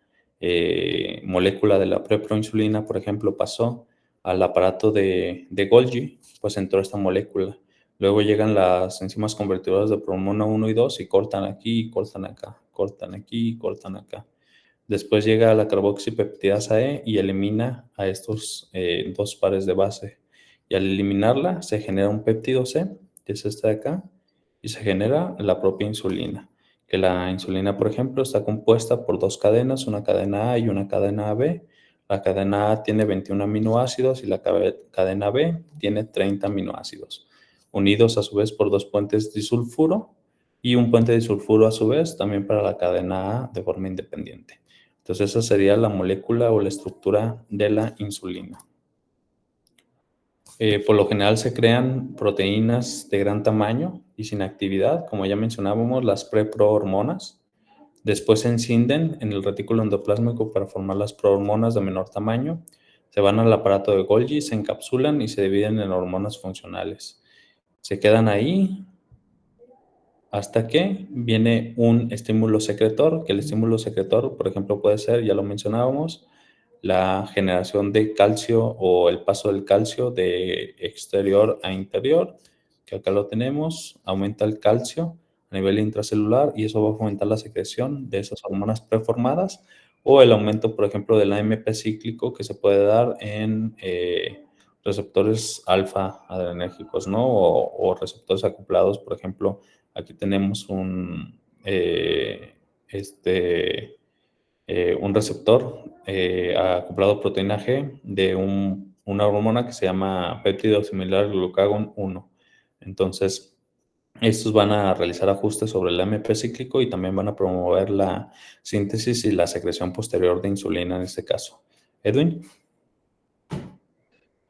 molécula de la preproinsulina, por ejemplo, pasó al aparato de Golgi, pues entró esta molécula. Luego llegan las enzimas convertidoras de prohormona 1 y 2 y cortan aquí, cortan acá, cortan aquí, cortan acá. Después llega la carboxipeptidasa E y elimina a estos 2 pares de base. Y al eliminarla, se genera un péptido C, que es este de acá, y se genera la propia insulina. Que la insulina, por ejemplo, está compuesta por 2 cadenas, una cadena A y una cadena AB. La cadena A tiene 21 aminoácidos y la cadena B tiene 30 aminoácidos, unidos a su vez por 2 puentes disulfuro y un puente disulfuro a su vez también para la cadena A de forma independiente. Entonces esa sería la molécula o la estructura de la insulina. Por lo general se crean proteínas de gran tamaño y sin actividad, como ya mencionábamos, las preprohormonas. Después se encienden en el retículo endoplásmico para formar las prohormonas de menor tamaño. Se van al aparato de Golgi, se encapsulan y se dividen en hormonas funcionales. Se quedan ahí hasta que viene un estímulo secretor, que el estímulo secretor, por ejemplo, puede ser, ya lo mencionábamos, la generación de calcio o el paso del calcio de exterior a interior, que acá lo tenemos, aumenta el calcio a nivel intracelular y eso va a fomentar la secreción de esas hormonas preformadas o el aumento, por ejemplo, del AMP cíclico que se puede dar en receptores alfa adrenérgicos, ¿no? O receptores acoplados, por ejemplo, aquí tenemos un receptor acoplado a proteína G de una hormona que se llama péptido similar glucagón 1. Entonces, estos van a realizar ajustes sobre el AMP cíclico y también van a promover la síntesis y la secreción posterior de insulina en este caso. Edwin.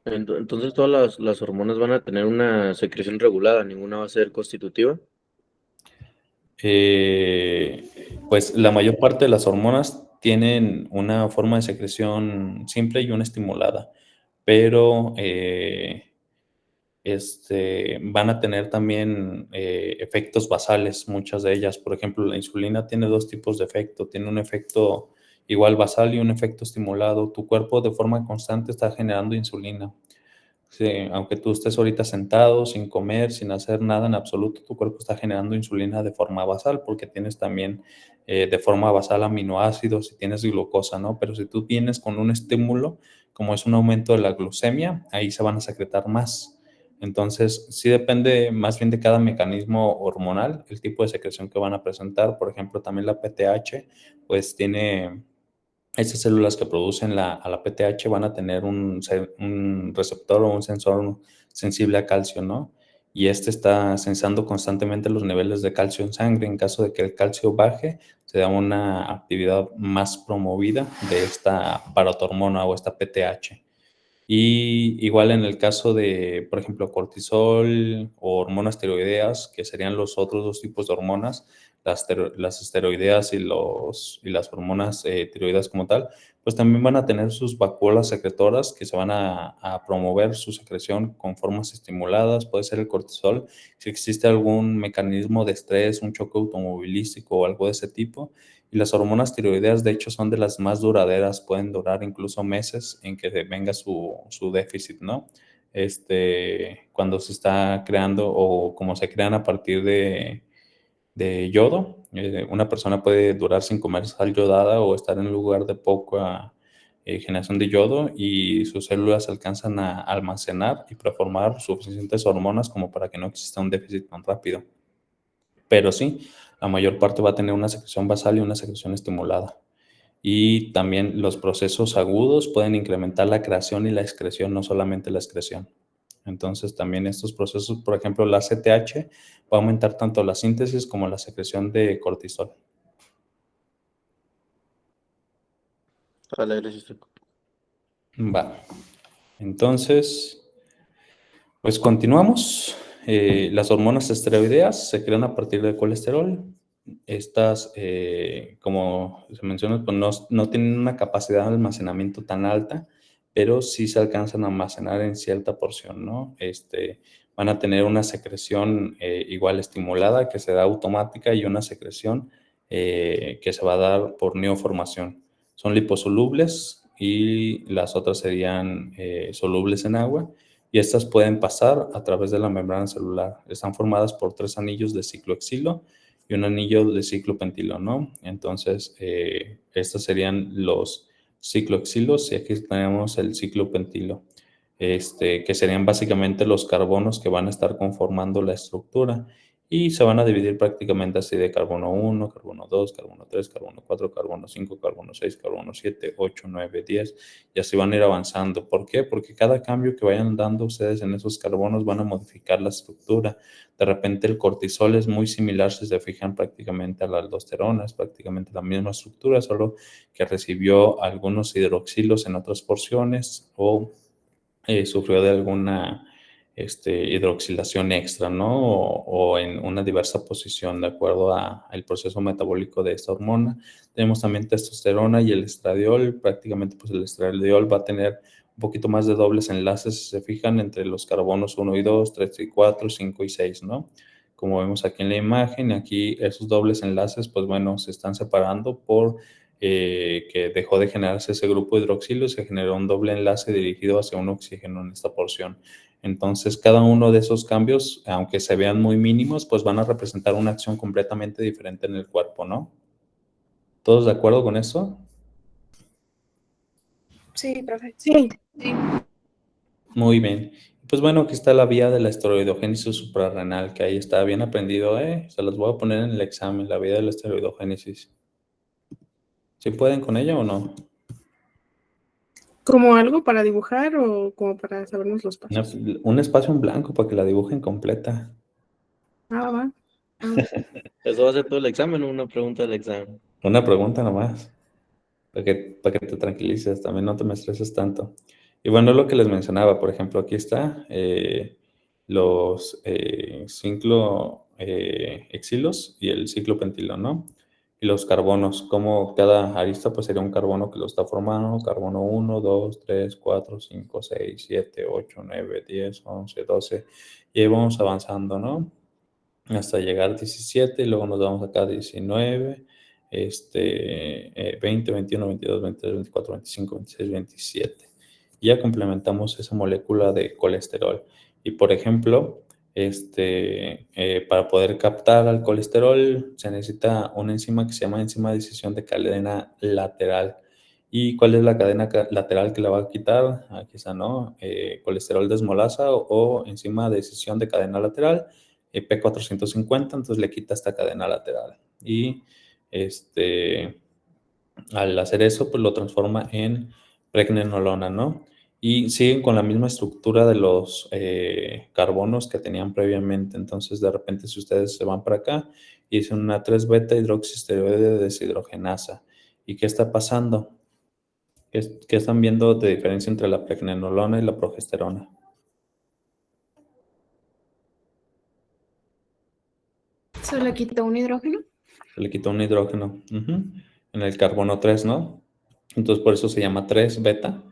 Entonces todas las hormonas van a tener una secreción regulada, ninguna va a ser constitutiva. Pues la mayor parte de las hormonas tienen una forma de secreción simple y una estimulada, pero van a tener también efectos basales, muchas de ellas. Por ejemplo, la insulina tiene 2 tipos de efecto. Tiene un efecto igual basal y un efecto estimulado. Tu cuerpo de forma constante está generando insulina. Sí, aunque tú estés ahorita sentado, sin comer, sin hacer nada en absoluto, tu cuerpo está generando insulina de forma basal porque tienes también de forma basal aminoácidos y tienes glucosa, ¿no? Pero si tú vienes con un estímulo, como es un aumento de la glucemia, ahí se van a secretar más. Entonces, sí depende más bien de cada mecanismo hormonal, el tipo de secreción que van a presentar. Por ejemplo, también la PTH, pues tiene Estas células que producen a la PTH van a tener un receptor o un sensor sensible a calcio, ¿no? Y este está sensando constantemente los niveles de calcio en sangre. En caso de que el calcio baje, se da una actividad más promovida de esta paratormona o esta PTH. Y igual en el caso de, por ejemplo, cortisol o hormonas tiroideas, que serían los otros dos tipos de hormonas, las esteroideas y las hormonas tiroideas como tal, pues también van a tener sus vacuolas secretoras que se van a promover su secreción con formas estimuladas, puede ser el cortisol, si existe algún mecanismo de estrés, un choque automovilístico o algo de ese tipo. Y las hormonas tiroideas, de hecho, son de las más duraderas, pueden durar incluso meses en que venga su déficit, ¿no? Cuando se está creando o como se crean a partir de yodo, una persona puede durar sin comer sal yodada o estar en un lugar de poca generación de yodo y sus células alcanzan a almacenar y preformar suficientes hormonas como para que no exista un déficit tan rápido. Pero sí, la mayor parte va a tener una secreción basal y una secreción estimulada. Y también los procesos agudos pueden incrementar la creación y la excreción, no solamente la excreción. Entonces, también estos procesos, por ejemplo, la CTH va a aumentar tanto la síntesis como la secreción de cortisol. Vale, gracias. Va. Entonces, pues continuamos. Las hormonas esteroideas se crean a partir del colesterol. Estas, como se menciona, pues no tienen una capacidad de almacenamiento tan alta, pero sí se alcanzan a almacenar en cierta porción, ¿no? Van a tener una secreción igual estimulada que se da automática y una secreción que se va a dar por neoformación. Son liposolubles y las otras serían solubles en agua y estas pueden pasar a través de la membrana celular. Están formadas por 3 anillos de ciclohexilo y un anillo de ciclopentilo, ¿no? Entonces, estos serían los ciclohexilos y aquí tenemos el ciclopentilo, que serían básicamente los carbonos que van a estar conformando la estructura y se van a dividir prácticamente así de carbono 1, carbono 2, carbono 3, carbono 4, carbono 5, carbono 6, carbono 7, 8, 9, 10 y así van a ir avanzando. ¿Por qué? Porque cada cambio que vayan dando ustedes en esos carbonos van a modificar la estructura. De repente el cortisol es muy similar, si se fijan, prácticamente a la aldosterona, es prácticamente la misma estructura, solo que recibió algunos hidroxilos en otras porciones o sufrió de alguna hidroxilación extra, ¿no? O en una diversa posición de acuerdo al proceso metabólico de esta hormona. Tenemos también testosterona y el estradiol. Prácticamente, pues el estradiol va a tener un poquito más de dobles enlaces, si se fijan, entre los carbonos 1 y 2, 3 y 4, 5 y 6, ¿no? Como vemos aquí en la imagen, aquí esos dobles enlaces, pues bueno, se están separando por que dejó de generarse ese grupo de hidroxilo y se generó un doble enlace dirigido hacia un oxígeno en esta porción. Entonces, cada uno de esos cambios, aunque se vean muy mínimos, pues van a representar una acción completamente diferente en el cuerpo, ¿no? ¿Todos de acuerdo con eso? Sí, profe. Sí. Muy bien. Pues bueno, aquí está la vía de la esteroidogénesis suprarrenal, que ahí está bien aprendido, ¿eh? Se las voy a poner en el examen, la vía de la esteroidogénesis. ¿Sí pueden con ella o no? ¿Como algo para dibujar o como para sabernos los pasos? Un espacio en blanco para que la dibujen completa. Ah, va. ¿Eso va a ser todo el examen o una pregunta del examen? Una pregunta nomás, para que te tranquilices, también no te me estreses tanto. Y bueno, lo que les mencionaba, por ejemplo, aquí está los ciclohexilos y el ciclopentilo, ¿no? Y los carbonos, como cada arista pues sería un carbono que lo está formando, carbono 1, 2, 3, 4, 5, 6, 7, 8, 9, 10, 11, 12, y ahí vamos avanzando, ¿no? Hasta llegar a 17 y luego nos vamos acá a 19, 20, 21, 22, 23, 24, 25, 26, 27. Y ya complementamos esa molécula de colesterol. Y por ejemplo, para poder captar al colesterol se necesita una enzima que se llama enzima de decisión de cadena lateral. ¿Y cuál es la cadena lateral que la va a quitar? Aquí está, ¿no? Colesterol desmolasa o enzima de decisión de cadena lateral. P450, entonces le quita esta cadena lateral. Y al hacer eso, pues lo transforma en pregnenolona, ¿no? Y siguen con la misma estructura de los carbonos que tenían previamente. Entonces, de repente, si ustedes se van para acá y dicen una 3-beta hidroxisteroide deshidrogenasa. ¿Y qué está pasando? ¿Qué están viendo de diferencia entre la pregnenolona y la progesterona? ¿Se le quitó un hidrógeno? Se le quitó un hidrógeno en el carbono 3, ¿no? Entonces, por eso se llama 3-beta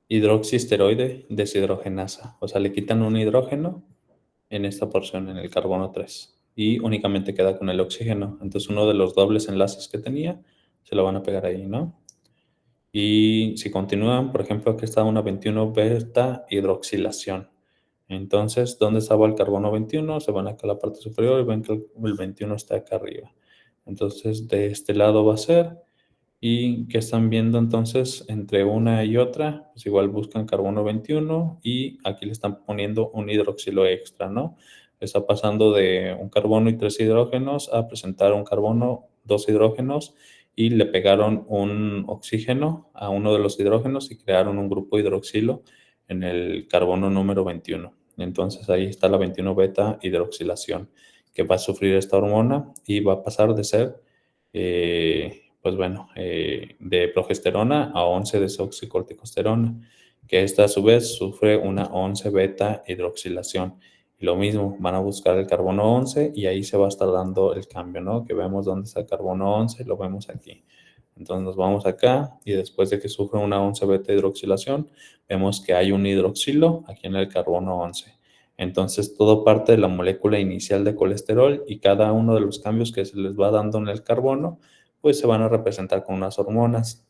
hidroxisteroide deshidrogenasa. O sea, le quitan un hidrógeno en esta porción, en el carbono 3, y únicamente queda con el oxígeno. Entonces, uno de los dobles enlaces que tenía se lo van a pegar ahí, ¿no? Y si continúan, por ejemplo, aquí está una 21-beta hidroxilación. Entonces, ¿dónde estaba el carbono 21? Se van acá a la parte superior y ven que el 21 está acá arriba. Entonces, de este lado va a ser. ¿Y qué están viendo entonces entre una y otra? Pues igual buscan carbono 21 y aquí le están poniendo un hidroxilo extra, ¿no? Está pasando de un carbono y 3 hidrógenos a presentar un carbono, 2 hidrógenos, y le pegaron un oxígeno a uno de los hidrógenos y crearon un grupo hidroxilo en el carbono número 21. Entonces ahí está la 21-beta hidroxilación que va a sufrir esta hormona y va a pasar de ser pues bueno, de progesterona a 11-desoxicorticosterona, que esta a su vez sufre una 11-beta hidroxilación. Y lo mismo, van a buscar el carbono 11 y ahí se va a estar dando el cambio, ¿no? Que vemos dónde está el carbono 11, lo vemos aquí. Entonces nos vamos acá y después de que sufre una 11-beta hidroxilación, vemos que hay un hidroxilo aquí en el carbono 11. Entonces todo parte de la molécula inicial de colesterol y cada uno de los cambios que se les va dando en el carbono pues se van a representar con unas hormonas.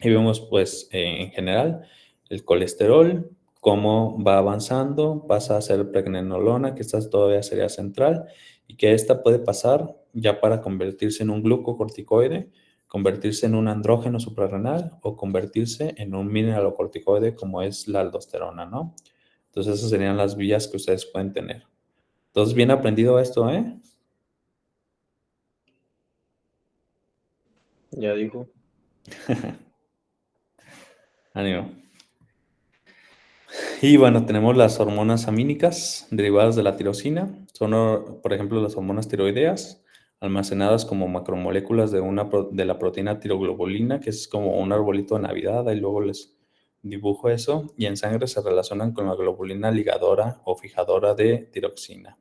Y vemos, pues, en general, el colesterol, cómo va avanzando, pasa a ser pregnenolona, que esta todavía sería central, y que esta puede pasar ya para convertirse en un glucocorticoide, convertirse en un andrógeno suprarrenal o convertirse en un mineralocorticoide como es la aldosterona, ¿no? Entonces, esas serían las vías que ustedes pueden tener. Entonces, bien aprendido esto, ¿eh? Ya dijo. Ánimo. Y bueno, tenemos las hormonas amínicas derivadas de la tirosina. Son, por ejemplo, las hormonas tiroideas, almacenadas como macromoléculas de la proteína tiroglobulina, que es como un arbolito de Navidad, y luego les dibujo eso. Y en sangre se relacionan con la globulina ligadora o fijadora de tiroxina.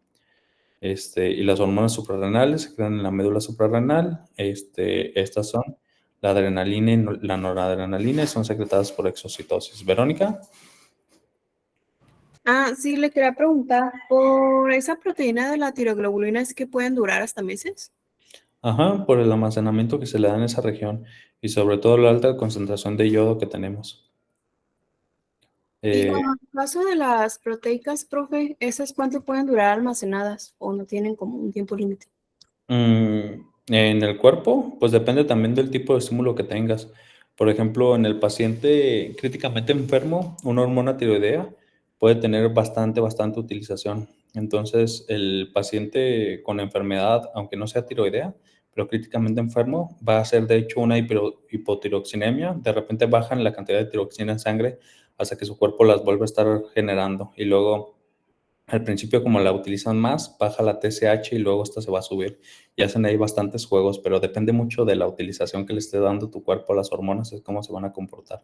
Y las hormonas suprarrenales se crean en la médula suprarrenal. Estas son la adrenalina y la noradrenalina y son secretadas por exocitosis. Verónica. Sí, le quería preguntar, ¿por esa proteína de la tiroglobulina es que pueden durar hasta meses? Ajá, por el almacenamiento que se le da en esa región y sobre todo la alta concentración de yodo que tenemos. Y en el caso de las proteicas, profe, ¿esas cuánto pueden durar almacenadas o no tienen como un tiempo límite? En el cuerpo, pues depende también del tipo de estímulo que tengas. Por ejemplo, en el paciente críticamente enfermo, una hormona tiroidea puede tener bastante utilización. Entonces, el paciente con enfermedad, aunque no sea tiroidea, pero críticamente enfermo, va a hacer de hecho una hipotiroxinemia. De repente bajan la cantidad de tiroxina en sangre hasta que su cuerpo las vuelve a estar generando. Y luego, al principio, como la utilizan más, baja la TSH y luego esta se va a subir. Y hacen ahí bastantes juegos, pero depende mucho de la utilización que le esté dando tu cuerpo a las hormonas, es cómo se van a comportar.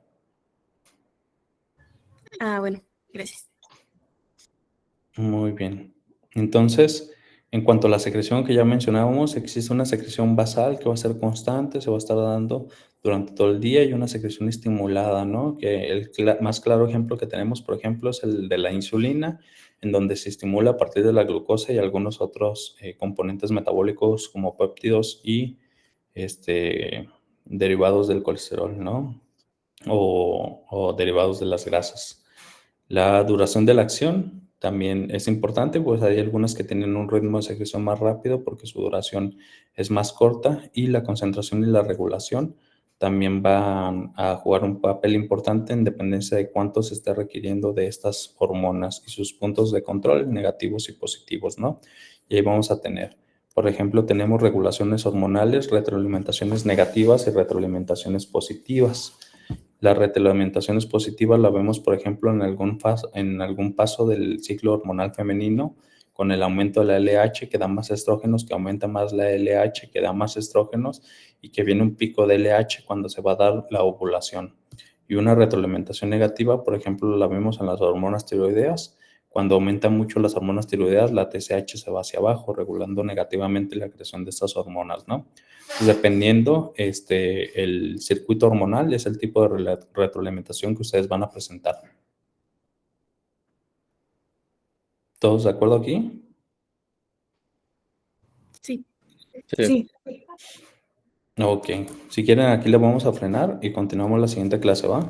Bueno, gracias. Muy bien. Entonces, en cuanto a la secreción que ya mencionábamos, existe una secreción basal que va a ser constante, se va a estar dando durante todo el día y una secreción estimulada, ¿no? Que el más claro ejemplo que tenemos, por ejemplo, es el de la insulina, en donde se estimula a partir de la glucosa y algunos otros componentes metabólicos como péptidos y derivados del colesterol, ¿no? O derivados de las grasas. La duración de la acción también es importante, pues hay algunas que tienen un ritmo de secreción más rápido porque su duración es más corta y la concentración y la regulación también van a jugar un papel importante en dependencia de cuánto se esté requiriendo de estas hormonas y sus puntos de control negativos y positivos, ¿no? Y ahí vamos a tener Por ejemplo, tenemos regulaciones hormonales, retroalimentaciones negativas y retroalimentaciones positivas. Las retroalimentaciones positivas la vemos, por ejemplo, en algún paso del ciclo hormonal femenino, con el aumento de la LH que da más estrógenos, que aumenta más la LH que da más estrógenos y que viene un pico de LH cuando se va a dar la ovulación. Y una retroalimentación negativa, por ejemplo, la vemos en las hormonas tiroideas. Cuando aumentan mucho las hormonas tiroideas, la TSH se va hacia abajo, regulando negativamente la creación de estas hormonas, ¿no? Entonces, dependiendo el circuito hormonal, es el tipo de retroalimentación que ustedes van a presentar. ¿Todos de acuerdo aquí? Sí. Sí. Ok. Si quieren, aquí le vamos a frenar y continuamos la siguiente clase, ¿va?